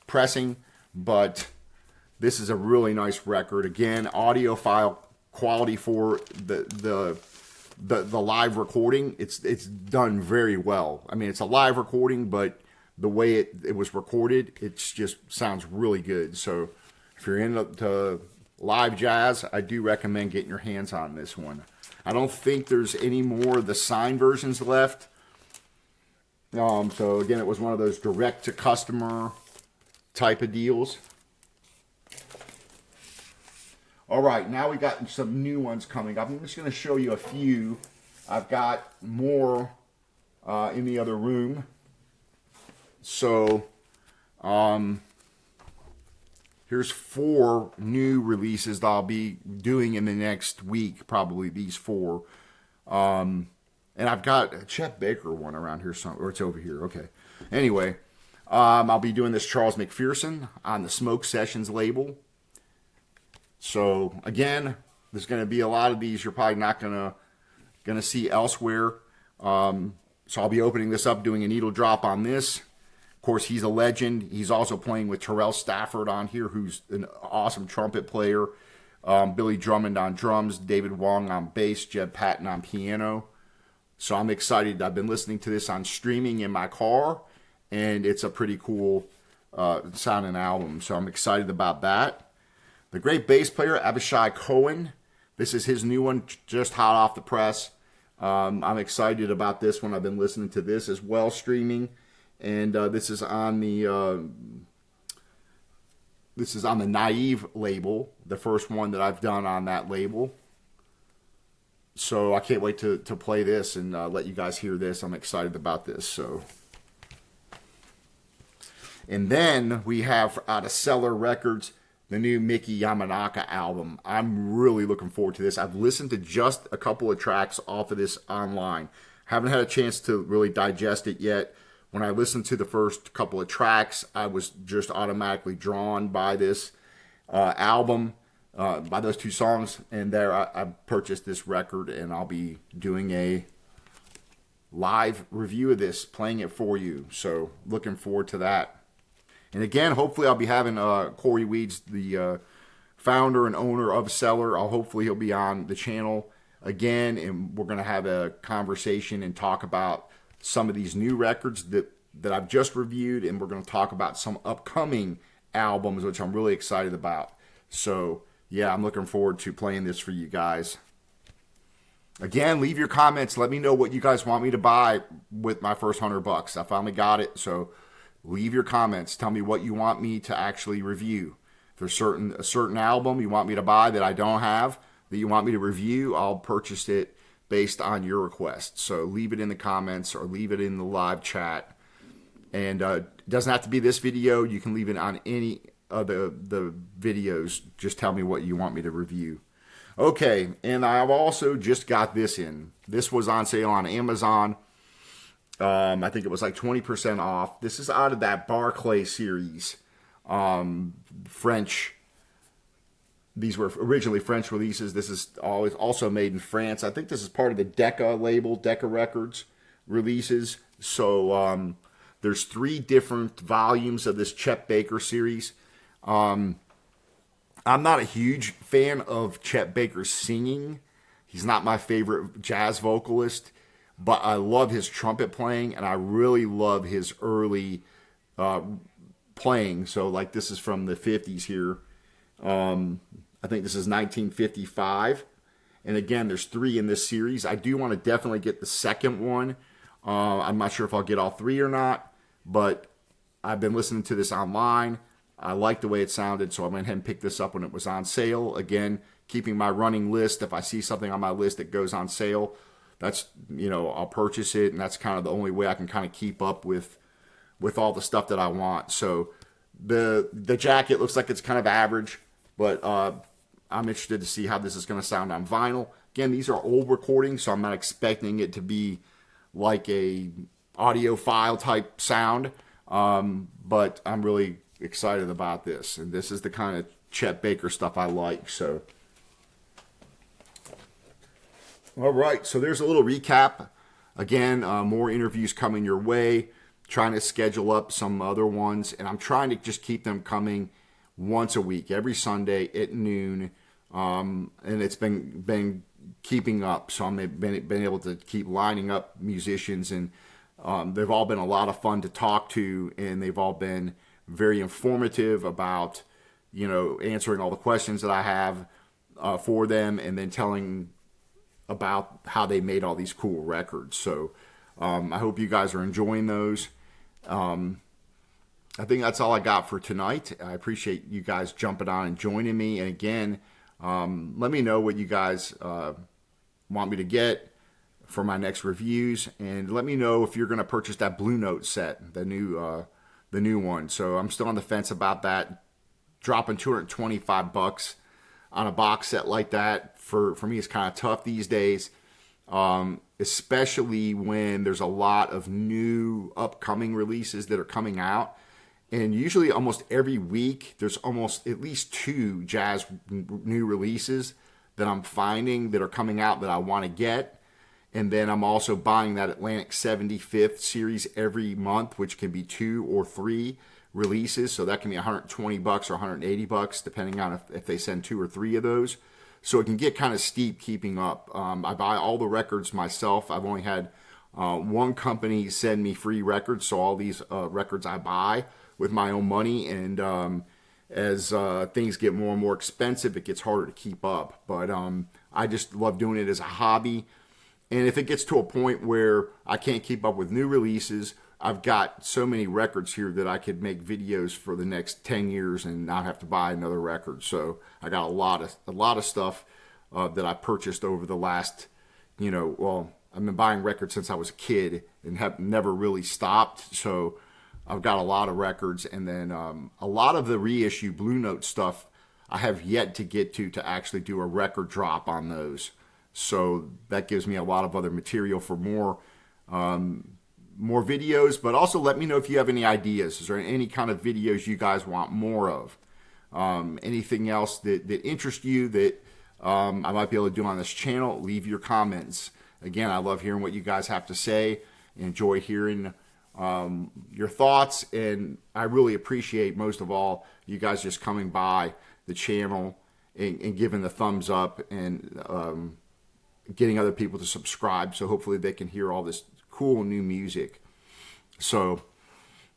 Speaker 1: pressing, but this is a really nice record. Again, audiophile quality for the live recording. It's done very well. I mean, it's a live recording, but the way it was recorded, it just sounds really good. So if you're into live jazz, I do recommend getting your hands on this one. I don't think there's any more of the signed versions left. So again, it was one of those direct to customer type of deals. All right, now we got some new ones coming up. I'm just going to show you a few. I've got more in the other room. So, here's 4 new releases that I'll be doing in the next week, probably these 4. And I've got a Chet Baker one around here somewhere, or it's over here. Okay. Anyway, I'll be doing this Charles McPherson on the Smoke Sessions label. So again, there's going to be a lot of these you're probably not going to see elsewhere. So I'll be opening this up, doing a needle drop on this. Of course, he's a legend. He's also playing with Terrell Stafford on here, who's an awesome trumpet player. Billy Drummond on drums, David Wong on bass, Jeb Patton on piano. So I'm excited. I've been listening to this on streaming in my car, and it's a pretty cool sounding album. So I'm excited about that. The great bass player, Abishai Cohen. This is his new one, just hot off the press. I'm excited about this one. I've been listening to this as well, streaming. And this is on the Naive label, the first one that I've done on that label. So I can't wait to play this and let you guys hear this. I'm excited about this. So, and then we have out of Cellar Records, the new Mickey Yamanaka album. I'm really looking forward to this. I've listened to just a couple of tracks off of this online. Haven't had a chance to really digest it yet. When I listened to the first couple of tracks, I was just automatically drawn by this album, by those 2 songs. And there I purchased this record, and I'll be doing a live review of this, playing it for you. So looking forward to that. And again, hopefully I'll be having Corey Weeds, the founder and owner of Cellar. Hopefully he'll be on the channel again, and we're going to have a conversation and talk about some of these new records that I've just reviewed, and we're going to talk about some upcoming albums, which I'm really excited about. So, yeah, I'm looking forward to playing this for you guys. Again, leave your comments. Let me know what you guys want me to buy with my first $100. I finally got it, so leave your comments. Tell me what you want me to actually review. If there's a certain album you want me to buy that I don't have, that you want me to review, I'll purchase it based on your request. So leave it in the comments or leave it in the live chat. And it doesn't have to be this video. You can leave it on any of the videos. Just tell me what you want me to review. Okay, and I've also just got this in. This was on sale on Amazon. I think it was like 20% off. This is out of that Barclay series. French. These were originally French releases. This is always also made in France. I think this is part of the Decca label, Decca Records releases. So there's 3 different volumes of this Chet Baker series. I'm not a huge fan of Chet Baker's singing. He's not my favorite jazz vocalist, but I love his trumpet playing, and I really love his early playing. So like this is from the 50s here. I think this is 1955. And again, there's 3 in this series. I do want to definitely get the second one. I'm not sure if I'll get all 3 or not, but I've been listening to this online. I like the way it sounded, so I went ahead and picked this up when it was on sale. Again, keeping my running list. If I see something on my list that goes on sale, that's, I'll purchase it, and that's kind of the only way I can kind of keep up with all the stuff that I want. So the jacket looks like it's kind of average, but I'm interested to see how this is going to sound on vinyl. Again, these are old recordings, so I'm not expecting it to be like a audiophile type sound, but I'm really excited about this, and this is the kind of Chet Baker stuff I like. So, all right, so there's a little recap. Again, more interviews coming your way. Trying to schedule up some other ones, and I'm trying to just keep them coming once a week, every Sunday at noon. And it's been keeping up, so I've been able to keep lining up musicians and They've all been a lot of fun to talk to, and they've all been very informative about, answering all the questions that I have for them, and then telling about how they made all these cool records. So I hope you guys are enjoying those. I think that's all I got for tonight. I appreciate you guys jumping on and joining me. And again, let me know what you guys want me to get for my next reviews, and let me know if you're going to purchase that Blue Note set, the new one. So I'm still on the fence about that. Dropping $225 on a box set like that for me is kind of tough these days, especially when there's a lot of new upcoming releases that are coming out. And usually almost every week, there's almost at least 2 jazz new releases that I'm finding that are coming out that I want to get. And then I'm also buying that Atlantic 75th series every month, which can be 2 or 3 releases. So that can be $120 or $180, depending on if they send 2 or 3 of those. So it can get kind of steep keeping up. I buy all the records myself. I've only had one company send me free records. So all these records I buy with my own money. And as things get more and more expensive, it gets harder to keep up. But I just love doing it as a hobby. And if it gets to a point where I can't keep up with new releases, I've got so many records here that I could make videos for the next 10 years and not have to buy another record. So I got a lot of stuff that I purchased over the last, I've been buying records since I was a kid and have never really stopped. So I've got a lot of records, and then a lot of the reissue Blue Note stuff I have yet to get to actually do a record drop on those. So that gives me a lot of other material for more videos. But also let me know if you have any ideas. Is there any kind of videos you guys want more of? Anything else that interests you that I might be able to do on this channel? Leave your comments. Again, I love hearing what you guys have to say. Enjoy hearing your thoughts, and I really appreciate, most of all, you guys just coming by the channel and giving the thumbs up, and getting other people to subscribe, so hopefully they can hear all this cool new music. So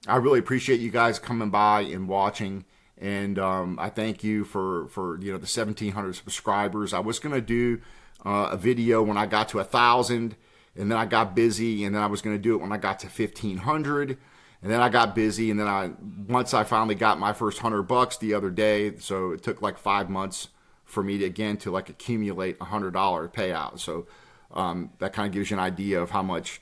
Speaker 1: I really appreciate you guys coming by and watching, and I thank you for the 1,700 subscribers. I was gonna do a video when I got to 1,000, and then I got busy, and then I was gonna do it when I got to 1,500, and then I got busy, and then once I finally got my first $100 the other day, so it took like 5 months for me to accumulate $100 payout. So that kind of gives you an idea of how much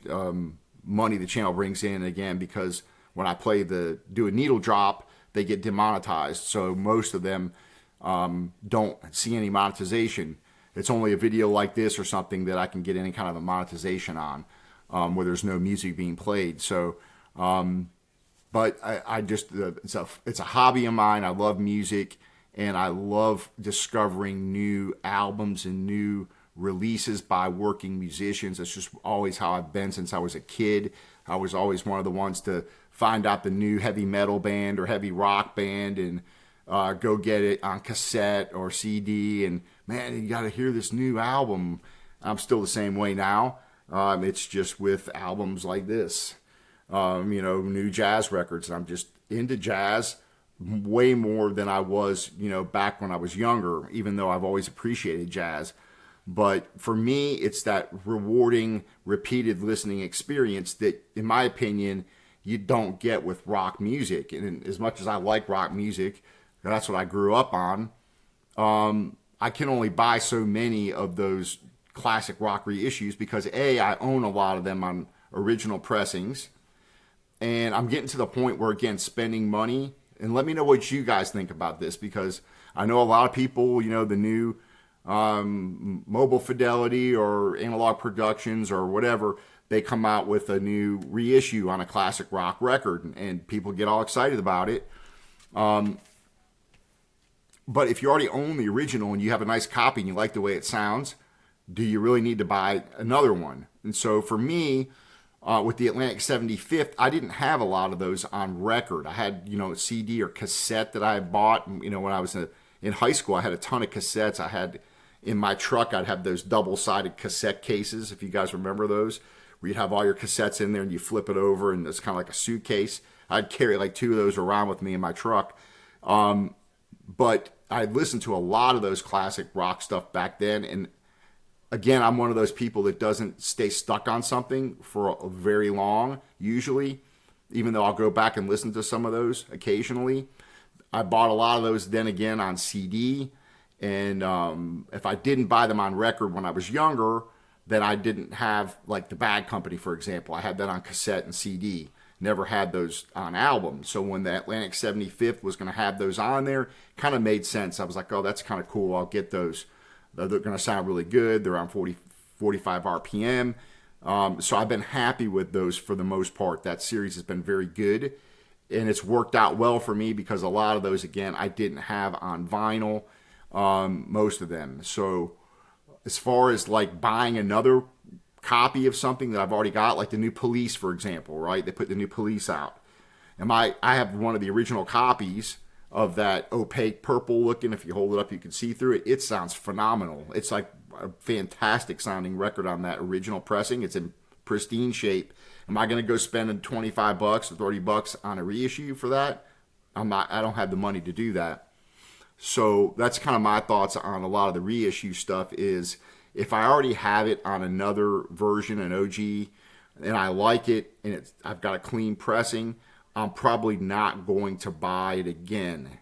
Speaker 1: money the channel brings in. Again, because when I do a needle drop, they get demonetized. So most of them don't see any monetization. It's only a video like this or something that I can get any kind of a monetization on, where there's no music being played. So, but I just, it's a hobby of mine. I love music. And I love discovering new albums and new releases by working musicians. That's just always how I've been since I was a kid. I was always one of the ones to find out the new heavy metal band or heavy rock band and go get it on cassette or CD. And man, you got to hear this new album. I'm still the same way now. It's just with albums like this, new jazz records. I'm just into jazz way more than I was, back when I was younger, even though I've always appreciated jazz. But for me, it's that rewarding, repeated listening experience that, in my opinion, you don't get with rock music. And as much as I like rock music, that's what I grew up on, I can only buy so many of those classic rock reissues because, A, I own a lot of them on original pressings. And I'm getting to the point where, again, spending money. And let me know what you guys think about this, because I know a lot of people, the new Mobile Fidelity or Analog Productions or whatever, they come out with a new reissue on a classic rock record, and people get all excited about it. But if you already own the original and you have a nice copy and you like the way it sounds, do you really need to buy another one? And so for me, with the Atlantic 75th, I didn't have a lot of those on record. I had, a CD or cassette that I had bought. When I was in high school, I had a ton of cassettes. I had in my truck, I'd have those double-sided cassette cases, if you guys remember those, where you'd have all your cassettes in there and you flip it over and it's kind of like a suitcase. I'd carry like 2 of those around with me in my truck. But I listened to a lot of those classic rock stuff back then. And again, I'm one of those people that doesn't stay stuck on something for a very long, usually, even though I'll go back and listen to some of those occasionally. I bought a lot of those then again on CD. And if I didn't buy them on record when I was younger, then I didn't have like the Bad Company, for example. I had that on cassette and CD. Never had those on album. So when the Atlantic 75th was going to have those on there, kind of made sense. I was like, oh, that's kind of cool. I'll get those. They're going to sound really good. They're on 45 RPM. So I've been happy with those for the most part. That series has been very good. And it's worked out well for me because a lot of those, again, I didn't have on vinyl, most of them. So as far as like buying another copy of something that I've already got, like the new Police, for example, right? They put the new Police out. And I have one of the original copies of that opaque purple looking. If you hold it up, you can see through it. It sounds phenomenal. It's like a fantastic sounding record on that original pressing. It's in pristine shape. Am I going to go spend $25 or $30 on a reissue for that? I'm not. I don't have the money to do that. So that's kind of my thoughts on a lot of the reissue stuff is, if I already have it on another version, an OG, and I like it, and I've got a clean pressing, I'm probably not going to buy it again.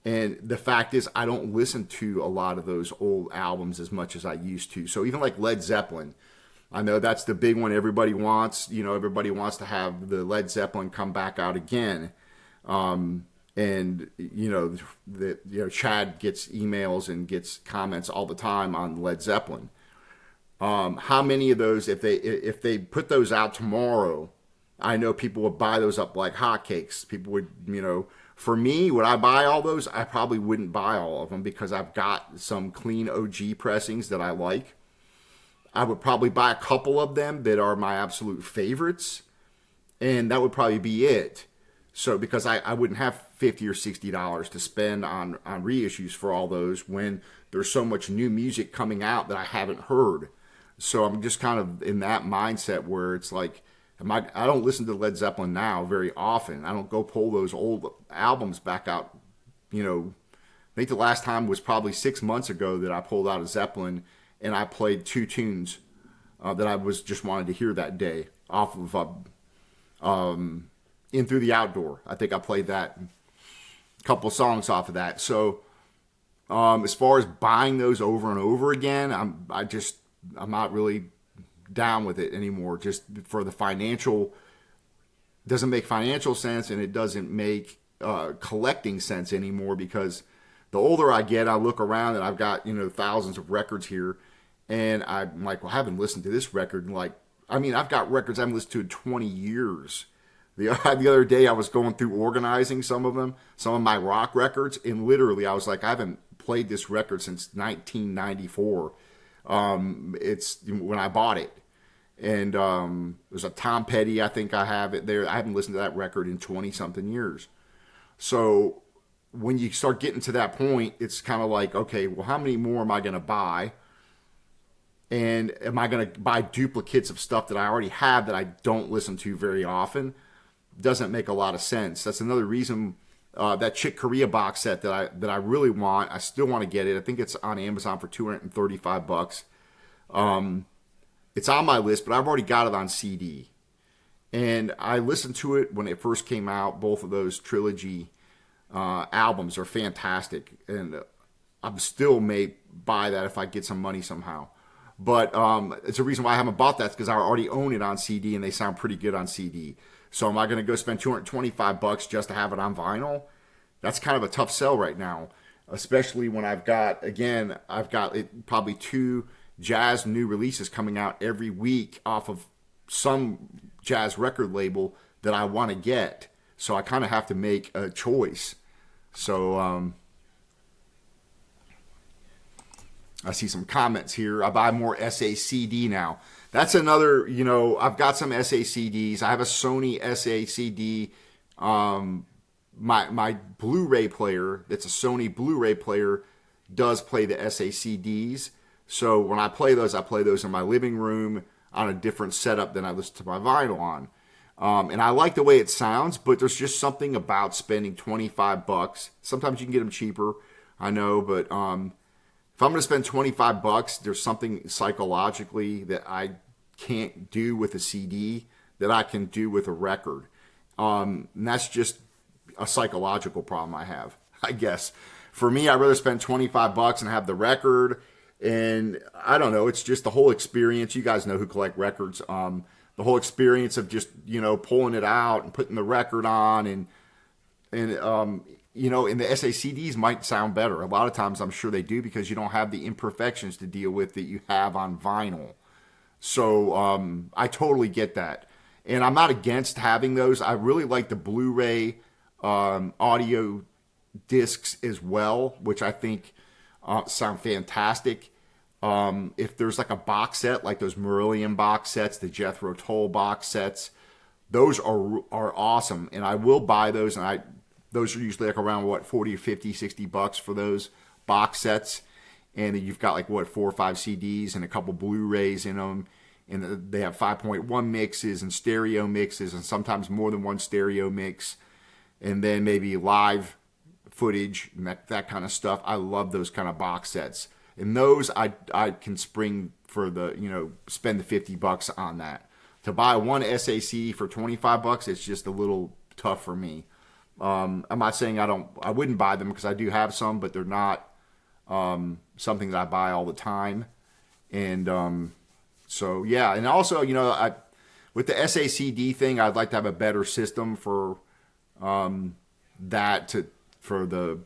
Speaker 1: And the fact is, I don't listen to a lot of those old albums as much as I used to. So even like Led Zeppelin, I know that's the big one everybody wants. You know, everybody wants to have the Led Zeppelin come back out again. And Chad gets emails and gets comments all the time on Led Zeppelin. How many of those, if they put those out tomorrow, I know people would buy those up like hotcakes. People would, for me, would I buy all those? I probably wouldn't buy all of them because I've got some clean OG pressings that I like. I would probably buy a couple of them that are my absolute favorites, and that would probably be it. So because I wouldn't have $50 or $60 to spend on reissues for all those when there's so much new music coming out that I haven't heard. So I'm just kind of in that mindset where it's like, I don't listen to Led Zeppelin now very often. I don't go pull those old albums back out. I think the last time was probably 6 months ago that I pulled out a Zeppelin and I played 2 tunes that I just wanted to hear that day off of In Through the Outdoor. I think I played that, a couple of songs off of that. So as far as buying those over and over again, I'm not really down with it anymore. Just for the financial, doesn't make financial sense, and it doesn't make collecting sense anymore, because the older I get, I look around and I've got thousands of records here, and I'm like, well, I haven't listened to this record in I've got records I haven't listened to in 20 years. The other day I was going through organizing some of my rock records, and literally I was like, I haven't played this record since 1994. It's when I bought it. And there's a Tom Petty, I think I have it there. I haven't listened to that record in 20-something years. So when you start getting to that point, it's kind of like, okay, well, how many more am I going to buy? And am I going to buy duplicates of stuff that I already have that I don't listen to very often? Doesn't make a lot of sense. That's another reason that Chick Corea box set that I really want. I still want to get it. I think it's on Amazon for $235. It's on my list, but I've already got it on CD. And I listened to it when it first came out. Both of those trilogy albums are fantastic, and I still may buy that if I get some money somehow. But it's a reason why I haven't bought that, because I already own it on CD, and they sound pretty good on CD. So am I going to go spend $225 just to have it on vinyl? That's kind of a tough sell right now, especially when I've got probably 2 jazz new releases coming out every week off of some jazz record label that I want to get. So I kind of have to make a choice. So I see some comments here. I buy more SACD now. That's another, I've got some SACDs. I have a Sony SACD. My Blu-ray player, that's a Sony Blu-ray player, does play the SACDs. So when I play those in my living room. on a different setup than I listen to my vinyl on. And I like the way it sounds, but there's just something about spending $25. Sometimes you can get them cheaper, I know, but if I'm going to spend $25, there's something psychologically that I can't do with a CD that I can do with a record. And that's just a psychological problem I have, I guess. For me, I'd rather spend $25 and have the record. And I don't know, it's just the whole experience. You guys know who collect records. The whole experience of just, pulling it out and putting the record on and and the SACDs might sound better. A lot of times I'm sure they do because you don't have the imperfections to deal with that you have on vinyl. So I totally get that. And I'm not against having those. I really like the Blu-ray audio discs as well, which I think sound fantastic. If there's like a box set, like those Marillion box sets, the Jethro Tull box sets, those are awesome. And I will buy those. And those are usually like around 40 or 50, $60 for those box sets. And you've got like 4 or 5 CDs and a couple Blu-rays in them. And they have 5.1 mixes and stereo mixes and sometimes more than one stereo mix. And then maybe live footage and that kind of stuff. I love those kind of box sets. And those I can spring for spend the $50 on that. To buy one SAC for $25, it's just a little tough for me. I'm not saying I wouldn't buy them because I do have some, but they're not something that I buy all the time. And so yeah, and also with the SACD thing, I'd like to have a better system for for the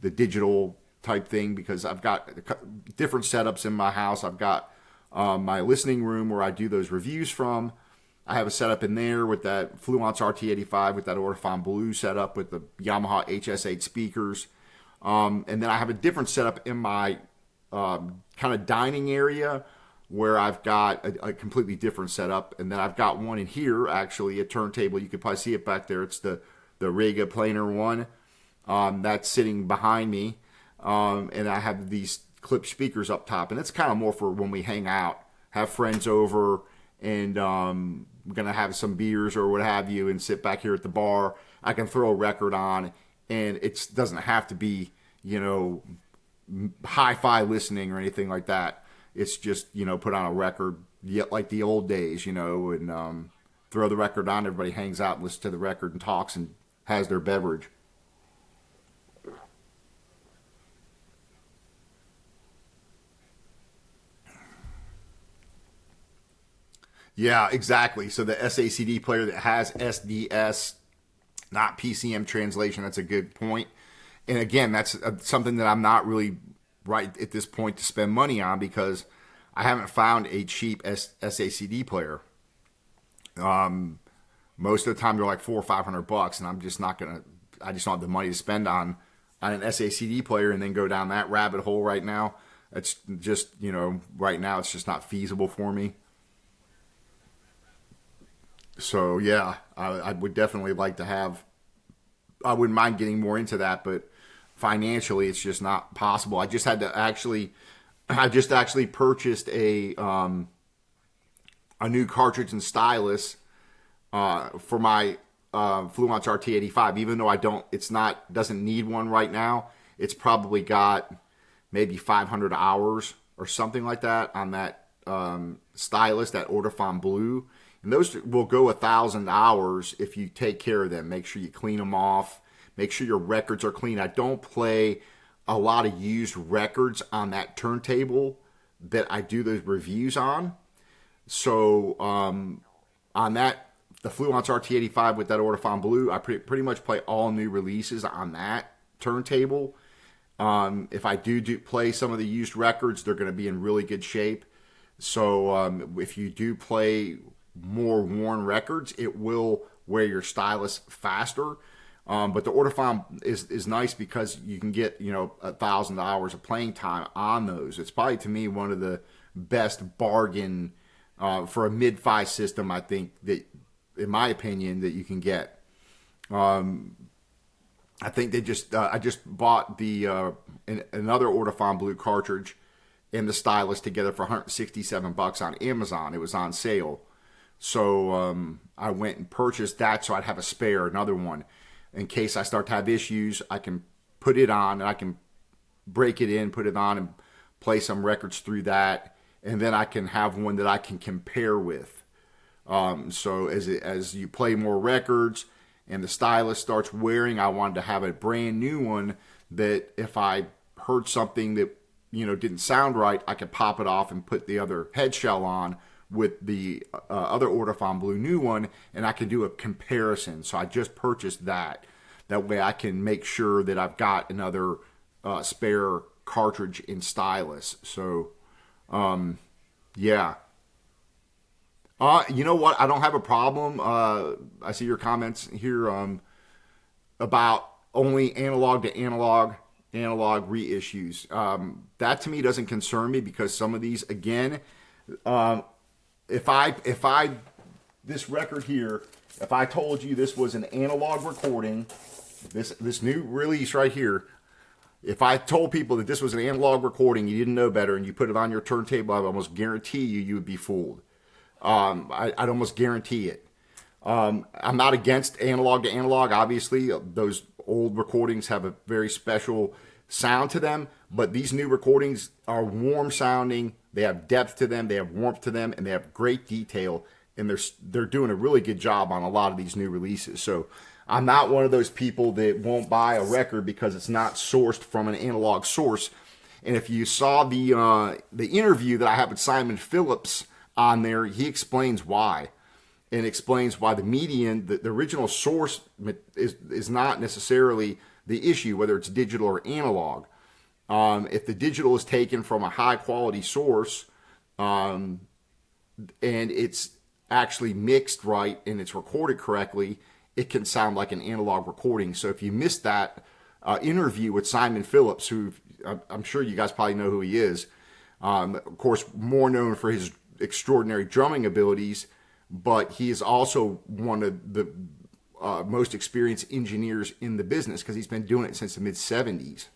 Speaker 1: digital type thing, because I've got different setups in my house. I've got my listening room where I do those reviews from. I have a setup in there with that Fluence RT85 with that Ortofon Blue setup with the Yamaha HS8 speakers. And then I have a different setup in my kind of dining area where I've got a completely different setup. And then I've got one in here, actually, a turntable. You could probably see it back there. It's the Rega planar one that's sitting behind me. And I have these clip speakers up top, and it's kind of more for when we hang out, have friends over, and we're going to have some beers or what have you and sit back here at the bar. I can throw a record on, and it doesn't have to be, hi-fi listening or anything like that. It's just, put on a record like the old days, and throw the record on. Everybody hangs out and listens to the record and talks and has their beverage. Yeah, exactly. So the SACD player that has SDS, not PCM translation, that's a good point. And again, that's something that I'm not really right at this point to spend money on because I haven't found a cheap SACD player. Most of the time they're like $400 or $500, and I'm just not gonna. I just don't have the money to spend on an SACD player and then go down that rabbit hole right now. It's just right now it's just not feasible for me. So yeah, I would definitely like to have. I wouldn't mind getting more into that, but financially, it's just not possible. I just actually purchased a new cartridge and stylus for my Fluence RT85. Even though doesn't need one right now. It's probably got maybe 500 hours or something like that on that stylus, that Ortofon Blue. And those will go 1,000 hours if you take care of them. Make sure you clean them off. Make sure your records are clean. I don't play a lot of used records on that turntable that I do those reviews on. So on that, the Fluence RT85 with that Ortofon Blue, I pretty much play all new releases on that turntable. If I do play some of the used records, they're going to be in really good shape. So if you do play more worn records, it will wear your stylus faster. But the Ortofon is nice because you can get 1,000 hours of playing time on those. It's probably, to me, one of the best bargain for a mid-fi system, I think, that, in my opinion, that you can get. I think I just bought the another Ortofon Blue cartridge, and the stylus together for 167 bucks on Amazon. It was on sale. So I went and purchased that so I'd have a spare, another one. In case I start to have issues, I can put it on and I can break it in, put it on, and play some records through that. And then I can have one that I can compare with. So as you play more records and the stylus starts wearing, I wanted to have a brand new one that if I heard something that didn't sound right, I could pop it off and put the other head shell on with the other Ortofon Blue new one, and I can do a comparison. So I just purchased that. That way I can make sure that I've got another spare cartridge in stylus. So, yeah. You know what? I don't have a problem. I see your comments here about only analog to analog reissues. That to me doesn't concern me because some of these, again, if I this record here, if I told you this was an analog recording, this new release right here, if I told people that this was an analog recording, you didn't know better, and you put it on your turntable, I almost guarantee you would be fooled. I'd almost guarantee it. I'm not against analog to analog. Obviously, those old recordings have a very special sound to them, but these new recordings are warm sounding. They have depth to them, they have warmth to them, and they have great detail, and they're doing a really good job on a lot of these new releases. So I'm not one of those people that won't buy a record because it's not sourced from an analog source. And if you saw the interview that I have with Simon Phillips on there, he explains why. And explains why the median, the original source is not necessarily the issue, whether it's digital or analog. If the digital is taken from a high quality source and it's actually mixed right and it's recorded correctly, it can sound like an analog recording. So if you missed that interview with Simon Phillips, who I'm sure you guys probably know who he is, of course, more known for his extraordinary drumming abilities, but he is also one of the most experienced engineers in the business because he's been doing it since the mid-'70s.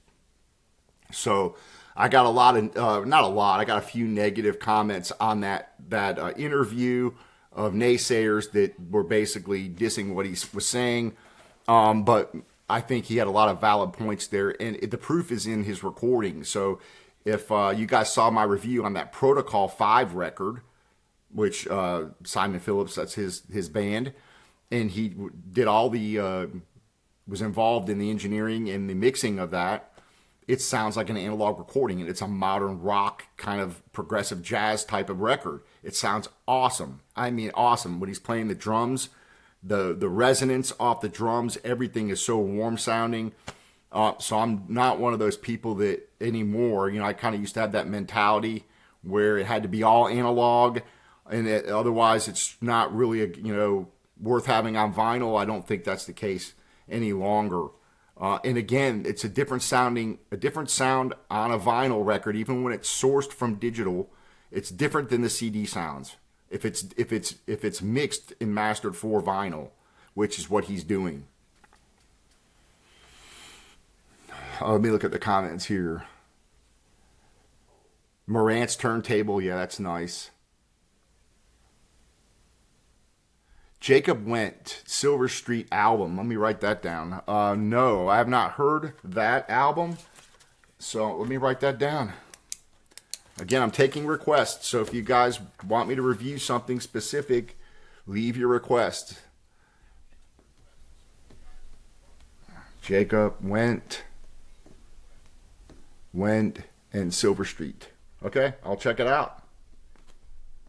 Speaker 1: So I got a lot of, not a lot, I got a few negative comments on that interview of naysayers that were basically dissing what he was saying. But I think he had a lot of valid points there, and the proof is in his recording. So if you guys saw my review on that Protocol 5 record, which Simon Phillips, that's his band, and he did all was involved in the engineering and the mixing of that, it sounds like an analog recording, and it's a modern rock kind of progressive jazz type of record. It sounds awesome. I mean, awesome. When he's playing the drums, the resonance off the drums, everything is so warm sounding. So I'm not one of those people that anymore, I kind of used to have that mentality where it had to be all analog, and otherwise it's not really, worth having on vinyl. I don't think that's the case any longer. And again, it's a different sound on a vinyl record, even when it's sourced from digital. It's different than the CD sounds. If it's mixed and mastered for vinyl, which is what he's doing. Let me look at the comments here. Marantz turntable, yeah, that's nice. Jacob Went, Silver Street album. Let me write that down. No, I have not heard that album. So let me write that down. Again, I'm taking requests. So if you guys want me to review something specific, leave your request. Jacob Went, and Silver Street. Okay, I'll check it out.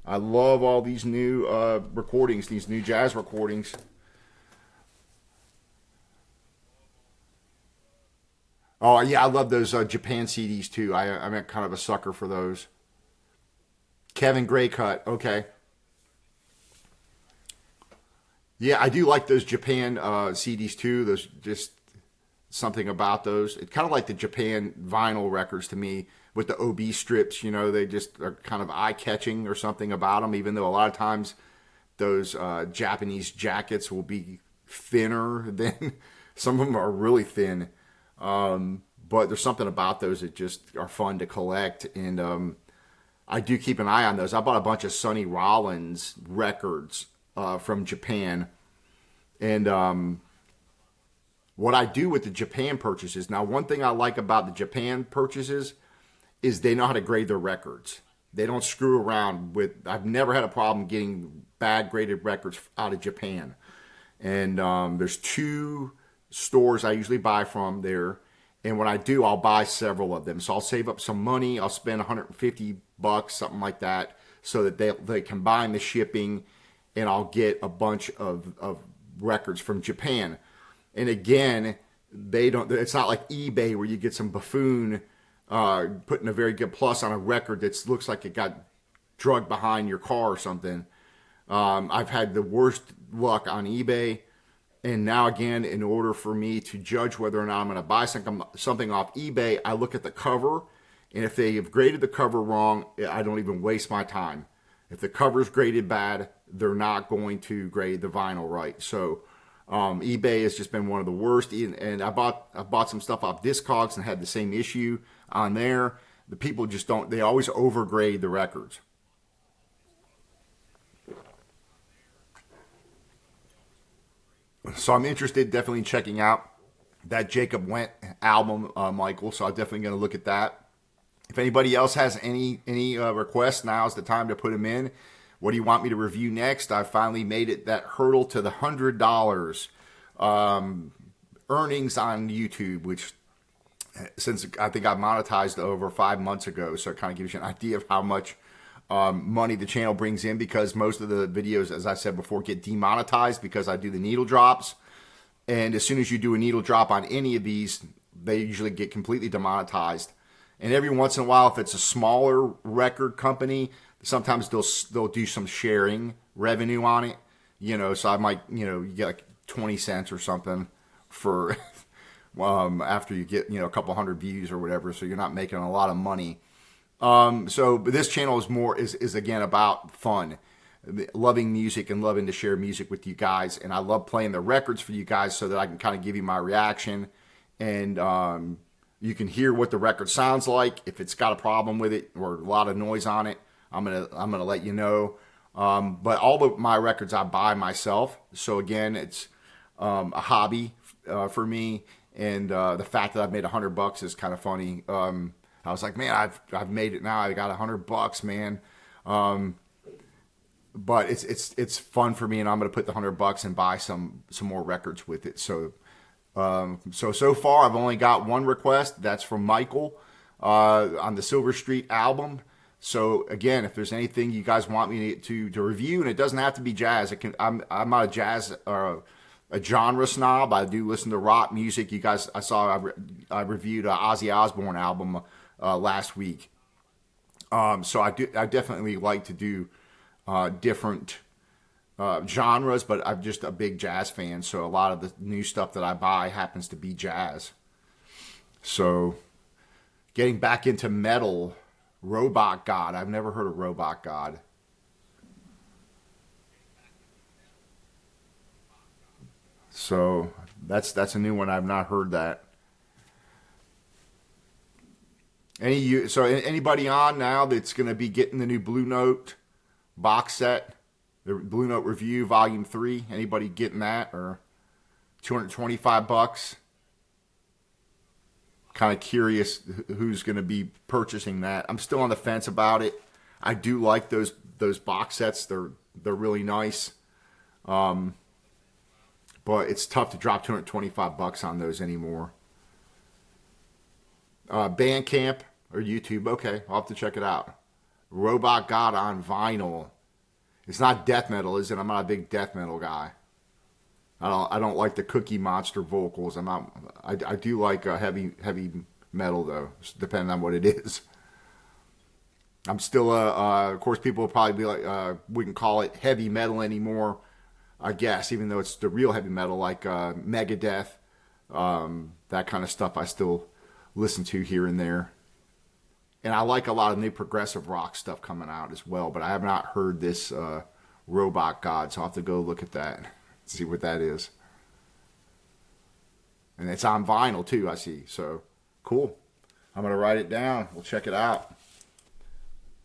Speaker 1: I love all these new recordings, these new jazz recordings. Oh, yeah, I love those Japan CDs too. I'm kind of a sucker for those. Kevin Graycut, okay. Yeah, I do like those Japan CDs too. Those, just something about those. It's kind of like the Japan vinyl records to me, with the OB strips. They just are kind of eye-catching or something about them, even though a lot of times those Japanese jackets will be thinner than some of them are really thin. but there's something about those that just are fun to collect. And I do keep an eye on those. I bought a bunch of Sonny Rollins records from Japan. And what I do with the Japan purchases, now one thing I like about the Japan purchases is they know how to grade their records. They don't screw around with, I've never had a problem getting bad graded records out of Japan. And there's 2 stores I usually buy from there. And when I do, I'll buy several of them. So I'll save up some money. I'll spend $150, something like that, so that they combine the shipping, and I'll get a bunch of records from Japan. And again, it's not like eBay where you get some buffoon putting a very good plus on a record that looks like it got drugged behind your car or something. I've had the worst luck on eBay. And now again, in order for me to judge whether or not I'm going to buy something off eBay, I look at the cover. And if they have graded the cover wrong, I don't even waste my time. If the cover's graded bad, they're not going to grade the vinyl right. So eBay has just been one of the worst. And I bought some stuff off Discogs and had the same issue on there. The people just don't, they always overgrade the records. So I'm interested definitely in checking out that Jacob Went album, Michael. So I'm definitely going to look at that. If anybody else has any requests, now's the time to put them in. What do you want me to review next? I finally made it that hurdle to the $100 earnings on YouTube, which since I think I monetized over 5 months ago. So it kind of gives you an idea of how much money the channel brings in, because most of the videos, as I said before, get demonetized because I do the needle drops. And as soon as you do a needle drop on any of these, they usually get completely demonetized. And every once in a while, if it's a smaller record company, sometimes they'll do some sharing revenue on it. So I might, you get like 20 cents or something for after you get, a couple hundred views or whatever. So you're not making a lot of money. But this channel is again about fun, loving music and loving to share music with you guys. And I love playing the records for you guys so that I can kind of give you my reaction, and you can hear what the record sounds like. If it's got a problem with it or a lot of noise on it, I'm gonna let you know. But all of my records I buy myself. So again, it's a hobby for me, and the fact that I've made $100 is kind of funny. I was like, man, I've made it now. I got $100, man. But it's fun for me, and I'm gonna put the $100 and buy some more records with it. So far I've only got one request. That's from Michael on the Silver Street album. So again, if there's anything you guys want me to review, and it doesn't have to be jazz. I'm not a jazz or a genre snob. I do listen to rock music. You guys, I reviewed an Ozzy Osbourne album last week. So I definitely like to do different genres, but I'm just a big jazz fan. So a lot of the new stuff that I buy happens to be jazz. So getting back into metal, Robot God. I've never heard of Robot God. So that's a new one. I've not heard that. So anybody on now that's going to be getting the new Blue Note box set, the Blue Note Review Volume 3? Anybody getting that? Or $225? Kind of curious who's going to be purchasing that. I'm still on the fence about it. I do like those box sets. They're really nice. But it's tough to drop $225 on those anymore. Bandcamp or YouTube. Okay, I'll have to check it out. Robot God on vinyl. It's not death metal, is it? I'm not a big death metal guy. I don't like the Cookie Monster vocals. I do like heavy metal though, depending on what it is. I'm still of course people will probably be like wouldn't call it heavy metal anymore, I guess, even though it's the real heavy metal like Megadeth, that kind of stuff I still listen to here and there. And I like a lot of new progressive rock stuff coming out as well, but I have not heard this Robot God, so I'll have to go look at that, see what that is. And it's on vinyl too, I see. So Cool. I'm gonna write it down. We'll check it out.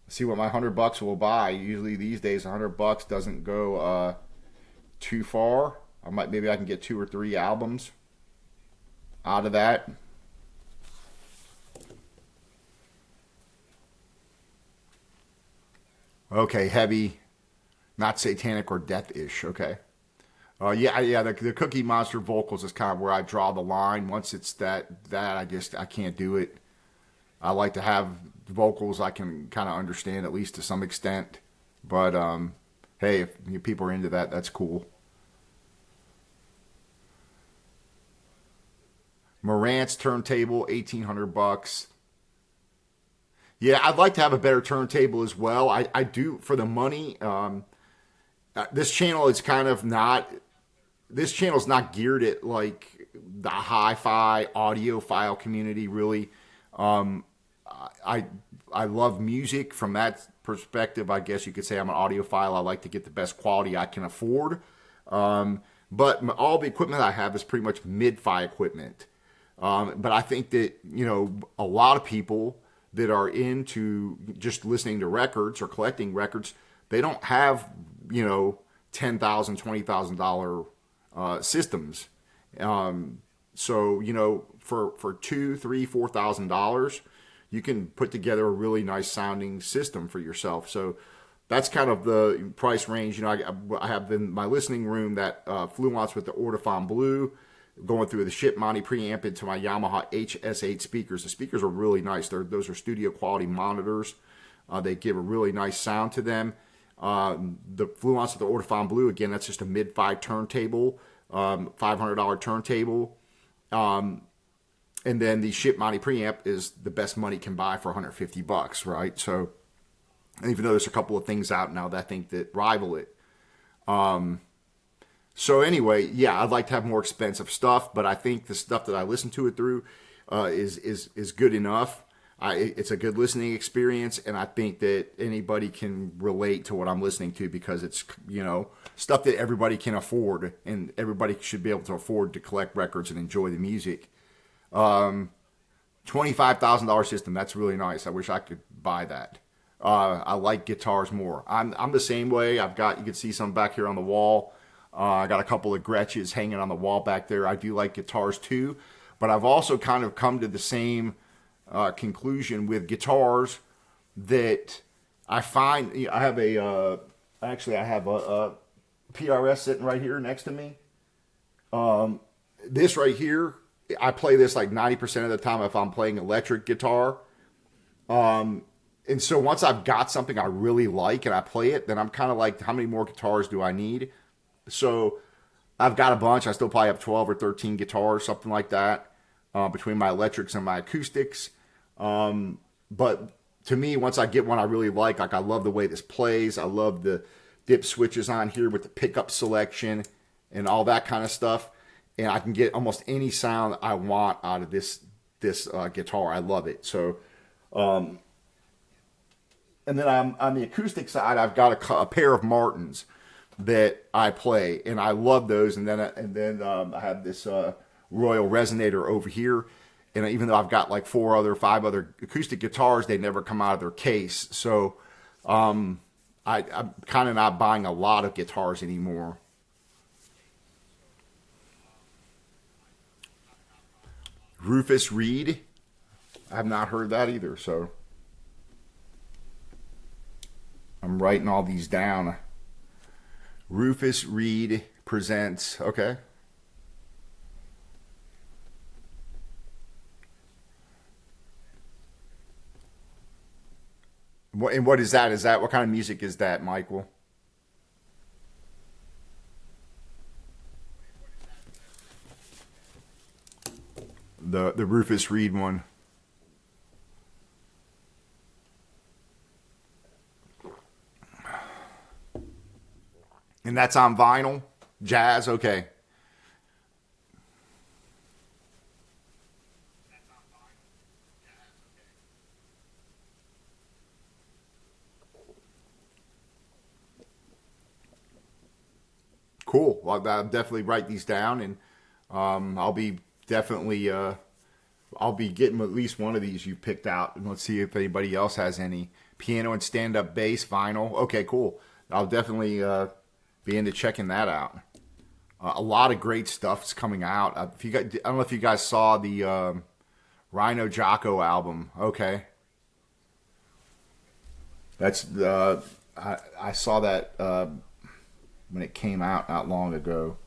Speaker 1: See what my $100 will buy. Usually these days, $100 doesn't go too far. Maybe I can get 2 or 3 albums out of that. Okay, heavy, not satanic or death-ish. Okay. Yeah. The Cookie Monster vocals is kind of where I draw the line. Once it's that I can't do it. I like to have vocals I can kind of understand at least to some extent. But hey, if people are into that, that's cool. Marantz turntable, $1,800. Yeah, I'd like to have a better turntable as well. I do for the money. This channel is kind of not. This channel's not geared at like the hi-fi audiophile community. Really, I I love music from that perspective. I guess you could say I'm an audiophile. I like to get the best quality I can afford. But all the equipment I have is pretty much mid-fi equipment. But I think that, a lot of people that are into just listening to records or collecting records, they don't have, $10,000, $20,000 systems. So, for $2,000, $3,000, $4,000, you can put together a really nice sounding system for yourself. So that's kind of the price range. I have in my listening room that Fluence with the Ortofon Blue, going through the Ship Monty preamp into my Yamaha HS8 speakers. The speakers are really nice. Those are studio quality monitors. They give a really nice sound to them. The Fluence with the Ortofon Blue, again, that's just a mid-fi turntable, $500 turntable. And then the Ship Monty preamp is the best money can buy for $150, right? So, even though there's a couple of things out now that I think that rival it. So anyway, yeah, I'd like to have more expensive stuff, but I think the stuff that I listen to it through is good enough. It's a good listening experience, and I think that anybody can relate to what I'm listening to because it's, stuff that everybody can afford, and everybody should be able to afford to collect records and enjoy the music. $25,000 system, that's really nice. I wish I could buy that. I like guitars more. I'm the same way. You can see some back here on the wall. I got a couple of Gretches hanging on the wall back there. I do like guitars too, but I've also kind of come to the same conclusion with guitars that I find. I have a PRS sitting right here next to me. This right here, I play this like 90% of the time if I'm playing electric guitar. And so once I've got something I really like and I play it, then I'm kind of like, how many more guitars do I need? So I've got a bunch. I still probably have 12 or 13 guitars, something like that, between my electrics and my acoustics. But to me, once I get one I really like I love the way this plays. I love the dip switches on here with the pickup selection and all that kind of stuff. And I can get almost any sound I want out of this guitar. I love it. So, and then on the acoustic side, I've got a pair of Martins that I play, and I love those. And then I have this Royal Resonator over here. And even though I've got like 5 other acoustic guitars, they never come out of their case. So I'm kind of not buying a lot of guitars anymore. Rufus Reed, I have not heard that either. So I'm writing all these down. Rufus Reed presents. Okay. And what is that? What kind of music is that, Michael? The Rufus Reed one. And that's on vinyl? Jazz? Okay. Cool. Well, I'll definitely write these down, and I'll be definitely I'll be getting at least one of these you picked out, and let's see if anybody else has any. Piano and stand-up bass vinyl. Okay, cool. I'll definitely be into checking that out. A lot of great stuff's coming out. If you guys, I don't know if you guys saw the Rhino Jocko album. Okay, that's I saw that when it came out not long ago.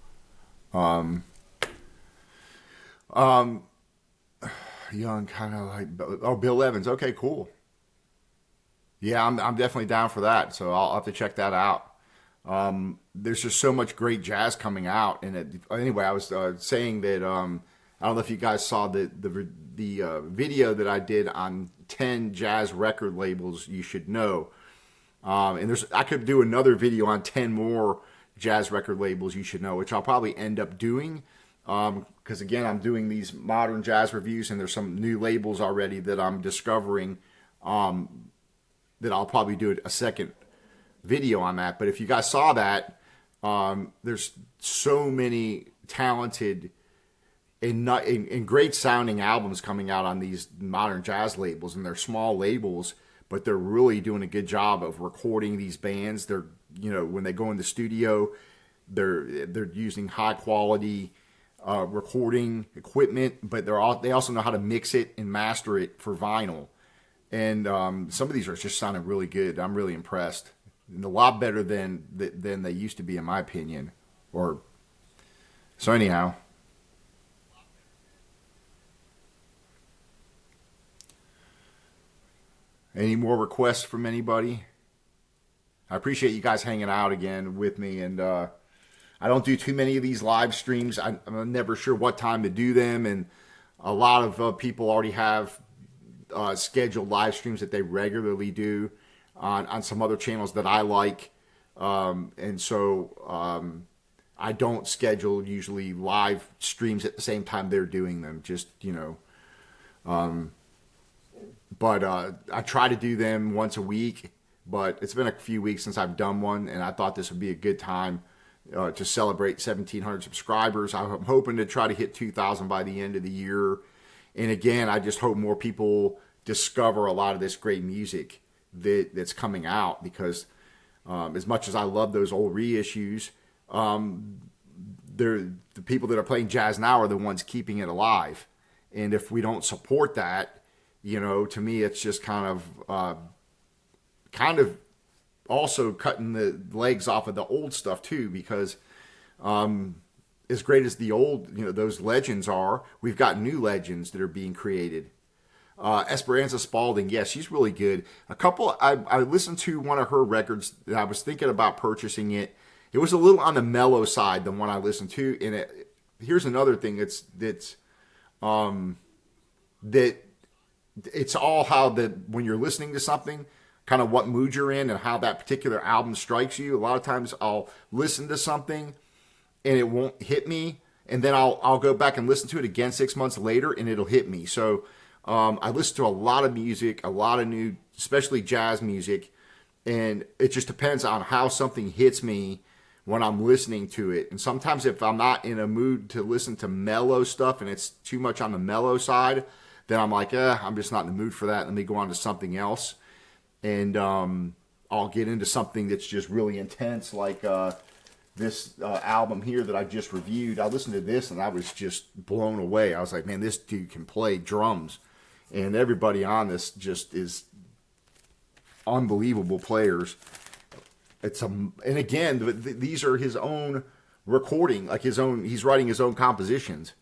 Speaker 1: Young, kind of like Bill Evans. Okay, cool. Yeah, I'm definitely down for that. So I'll have to check that out. There's just so much great jazz coming out, and anyway, I was saying that I don't know if you guys saw the video that I did on 10 jazz record labels you should know, and I could do another video on 10 more jazz record labels you should know, which I'll probably end up doing, because again, I'm doing these modern jazz reviews, and there's some new labels already that I'm discovering, that I'll probably do a second video on that. But if you guys saw that, there's so many talented and great sounding albums coming out on these modern jazz labels, and they're small labels, but they're really doing a good job of recording these bands. They're, when they go in the studio, they're using high quality recording equipment, but they also know how to mix it and master it for vinyl. And some of these are just sounding really good. I'm really impressed. And a lot better than they used to be, in my opinion. So anyhow. Any more requests from anybody? I appreciate you guys hanging out again with me. And I don't do too many of these live streams. I'm never sure what time to do them. And a lot of people already have scheduled live streams that they regularly do on some other channels that I like, and so I don't schedule usually live streams at the same time they're doing them. But I try to do them once a week. But it's been a few weeks since I've done one, and I thought this would be a good time to celebrate 1,700 subscribers. I'm hoping to try to hit 2,000 by the end of the year. And again, I just hope more people discover a lot of this great music that's coming out, because as much as I love those old reissues, the people that are playing jazz now are the ones keeping it alive. And if we don't support that, to me, it's just kind of also cutting the legs off of the old stuff too, because as great as the old, those legends are, we've got new legends that are being created. Esperanza Spalding, yeah, she's really good. I listened to one of her records, and I was thinking about purchasing it. It was a little on the mellow side than one I listened to. And here's another thing that it's all how when you're listening to something, kind of what mood you're in and how that particular album strikes you. A lot of times I'll listen to something and it won't hit me, and then I'll go back and listen to it again 6 months later, and it'll hit me. So I listen to a lot of music, a lot of new, especially jazz music, and it just depends on how something hits me when I'm listening to it. And sometimes if I'm not in a mood to listen to mellow stuff and it's too much on the mellow side, then I'm like, I'm just not in the mood for that. Let me go on to something else. And I'll get into something that's just really intense, like this album here that I just reviewed. I listened to this and I was just blown away. I was like, man, this dude can play drums. And everybody on this just is unbelievable players. And again, these are his own recording, like he's writing his own compositions.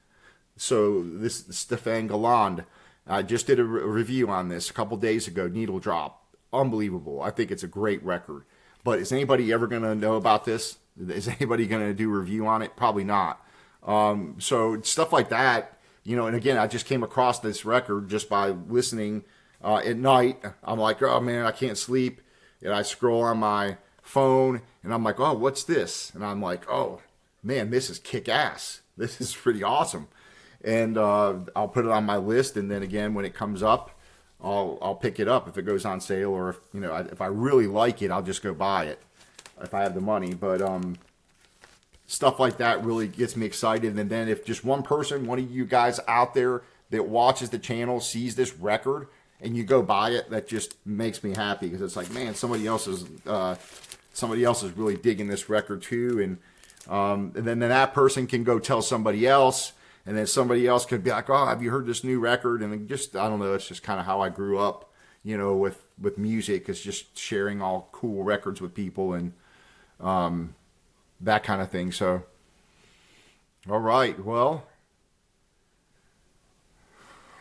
Speaker 1: So this Stefan Galland, I just did a review on this a couple days ago, Needle Drop. Unbelievable. I think it's a great record. But is anybody ever going to know about this? Is anybody going to do a review on it? Probably not. So stuff like that, and again, I just came across this record just by listening at night. I'm like, oh man, I can't sleep. And I scroll on my phone and I'm like, oh, what's this? And I'm like, oh man, this is kick ass. This is pretty awesome. And I'll put it on my list. And then again, when it comes up, I'll pick it up if it goes on sale, or if I really like it, I'll just go buy it if I have the money. But stuff like that really gets me excited. And then if just one of you guys out there that watches the channel sees this record and you go buy it, that just makes me happy, because it's like, man, somebody else is really digging this record too, and then that person can go tell somebody else, and then somebody else could be like, oh, have you heard this new record? And then just, I don't know, it's just kind of how I grew up, you know, with music, is just sharing all cool records with people and that kind of thing. So, all right, well,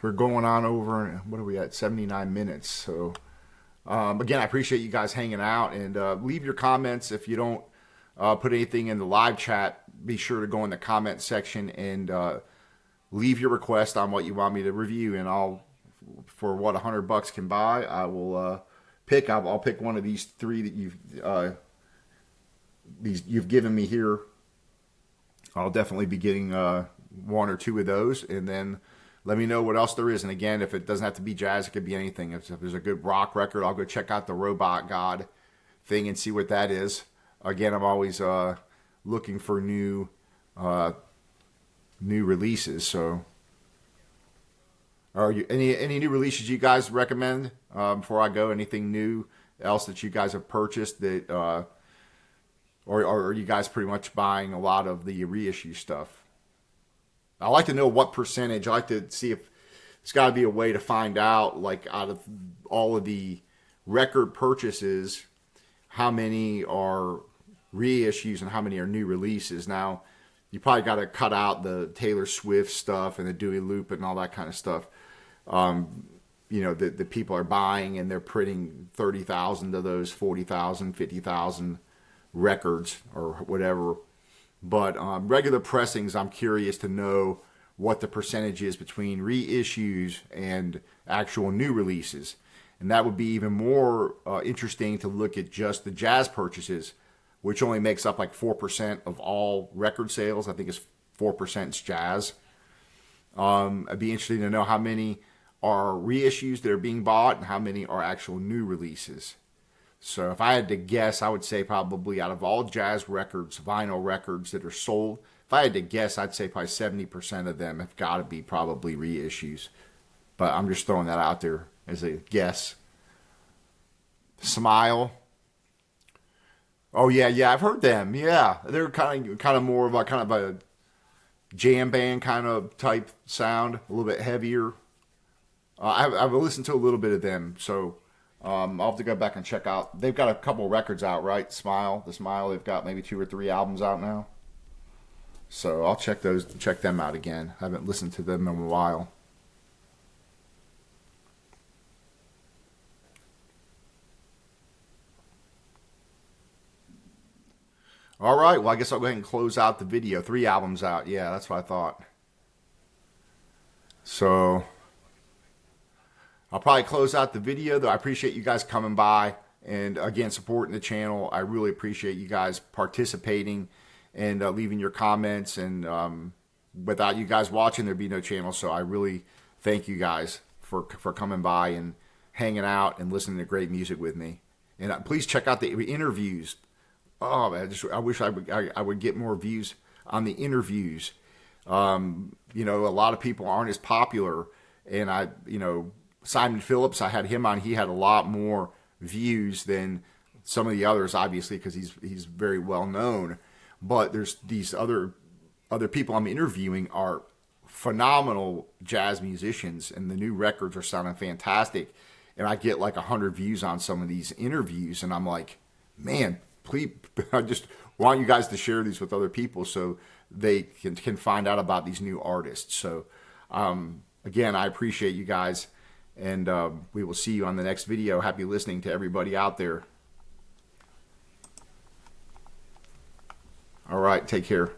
Speaker 1: we're going on over, what are we at, 79 minutes. So, again, I appreciate you guys hanging out, and leave your comments. If you don't put anything in the live chat, be sure to go in the comment section and leave your request on what you want me to review, and I'll, for what $100 can buy, I will pick. I'll pick one of these three that you've given me here. I'll definitely be getting one or two of those, and then let me know what else there is. And again, if it doesn't have to be jazz, it could be anything. If there's a good rock record, I'll go check out the Robot God thing and see what that is. Again, I'm always looking for new releases. So, are you any new releases you guys recommend before I go? Anything new else that you guys have purchased that, or are you guys pretty much buying a lot of the reissue stuff? I like to know what percentage. I like to see if there's got to be a way to find out, like, out of all of the record purchases, how many are reissues and how many are new releases. Now, you probably got to cut out the Taylor Swift stuff and the Dewey Loop and all that kind of stuff. You know, the people are buying and they're printing 30,000 of those 40,000, 50,000 records or whatever. But regular pressings, I'm curious to know what the percentage is between reissues and actual new releases. And that would be even more interesting to look at just the jazz purchases, which only makes up like 4% of all record sales. I think it's 4% is jazz. It'd be interesting to know how many are reissues that are being bought and how many are actual new releases. So if I had to guess, I would say probably out of all jazz records, vinyl records that are sold, if I had to guess, I'd say probably 70% of them have got to be probably reissues. But I'm just throwing that out there as a guess. Smile. Oh yeah, I've heard them. Yeah, they're kind of more of a jam band kind of type sound, a little bit heavier. I've listened to a little bit of them, so I'll have to go back and check out. They've got a couple records out, right? The Smile. They've got maybe 2 or 3 albums out now. So I'll check them out again. I haven't listened to them in a while. All right, well, I guess I'll go ahead and close out the video. 3 albums out. Yeah, that's what I thought. So I'll probably close out the video, though. I appreciate you guys coming by and, again, supporting the channel. I really appreciate you guys participating and leaving your comments. And without you guys watching, there'd be no channel. So I really thank you guys for coming by and hanging out and listening to great music with me. And please check out the interviews. Oh man, I wish I would get more views on the interviews. You know, a lot of people aren't as popular, and Simon Phillips, I had him on. He had a lot more views than some of the others, obviously, because he's very well known. But there's these other people I'm interviewing are phenomenal jazz musicians, and the new records are sounding fantastic. And I get like 100 views on some of these interviews, and I'm like, man, please, I just want you guys to share these with other people so they can find out about these new artists. So, again, I appreciate you guys, and we will see you on the next video. Happy listening to everybody out there. All right, take care.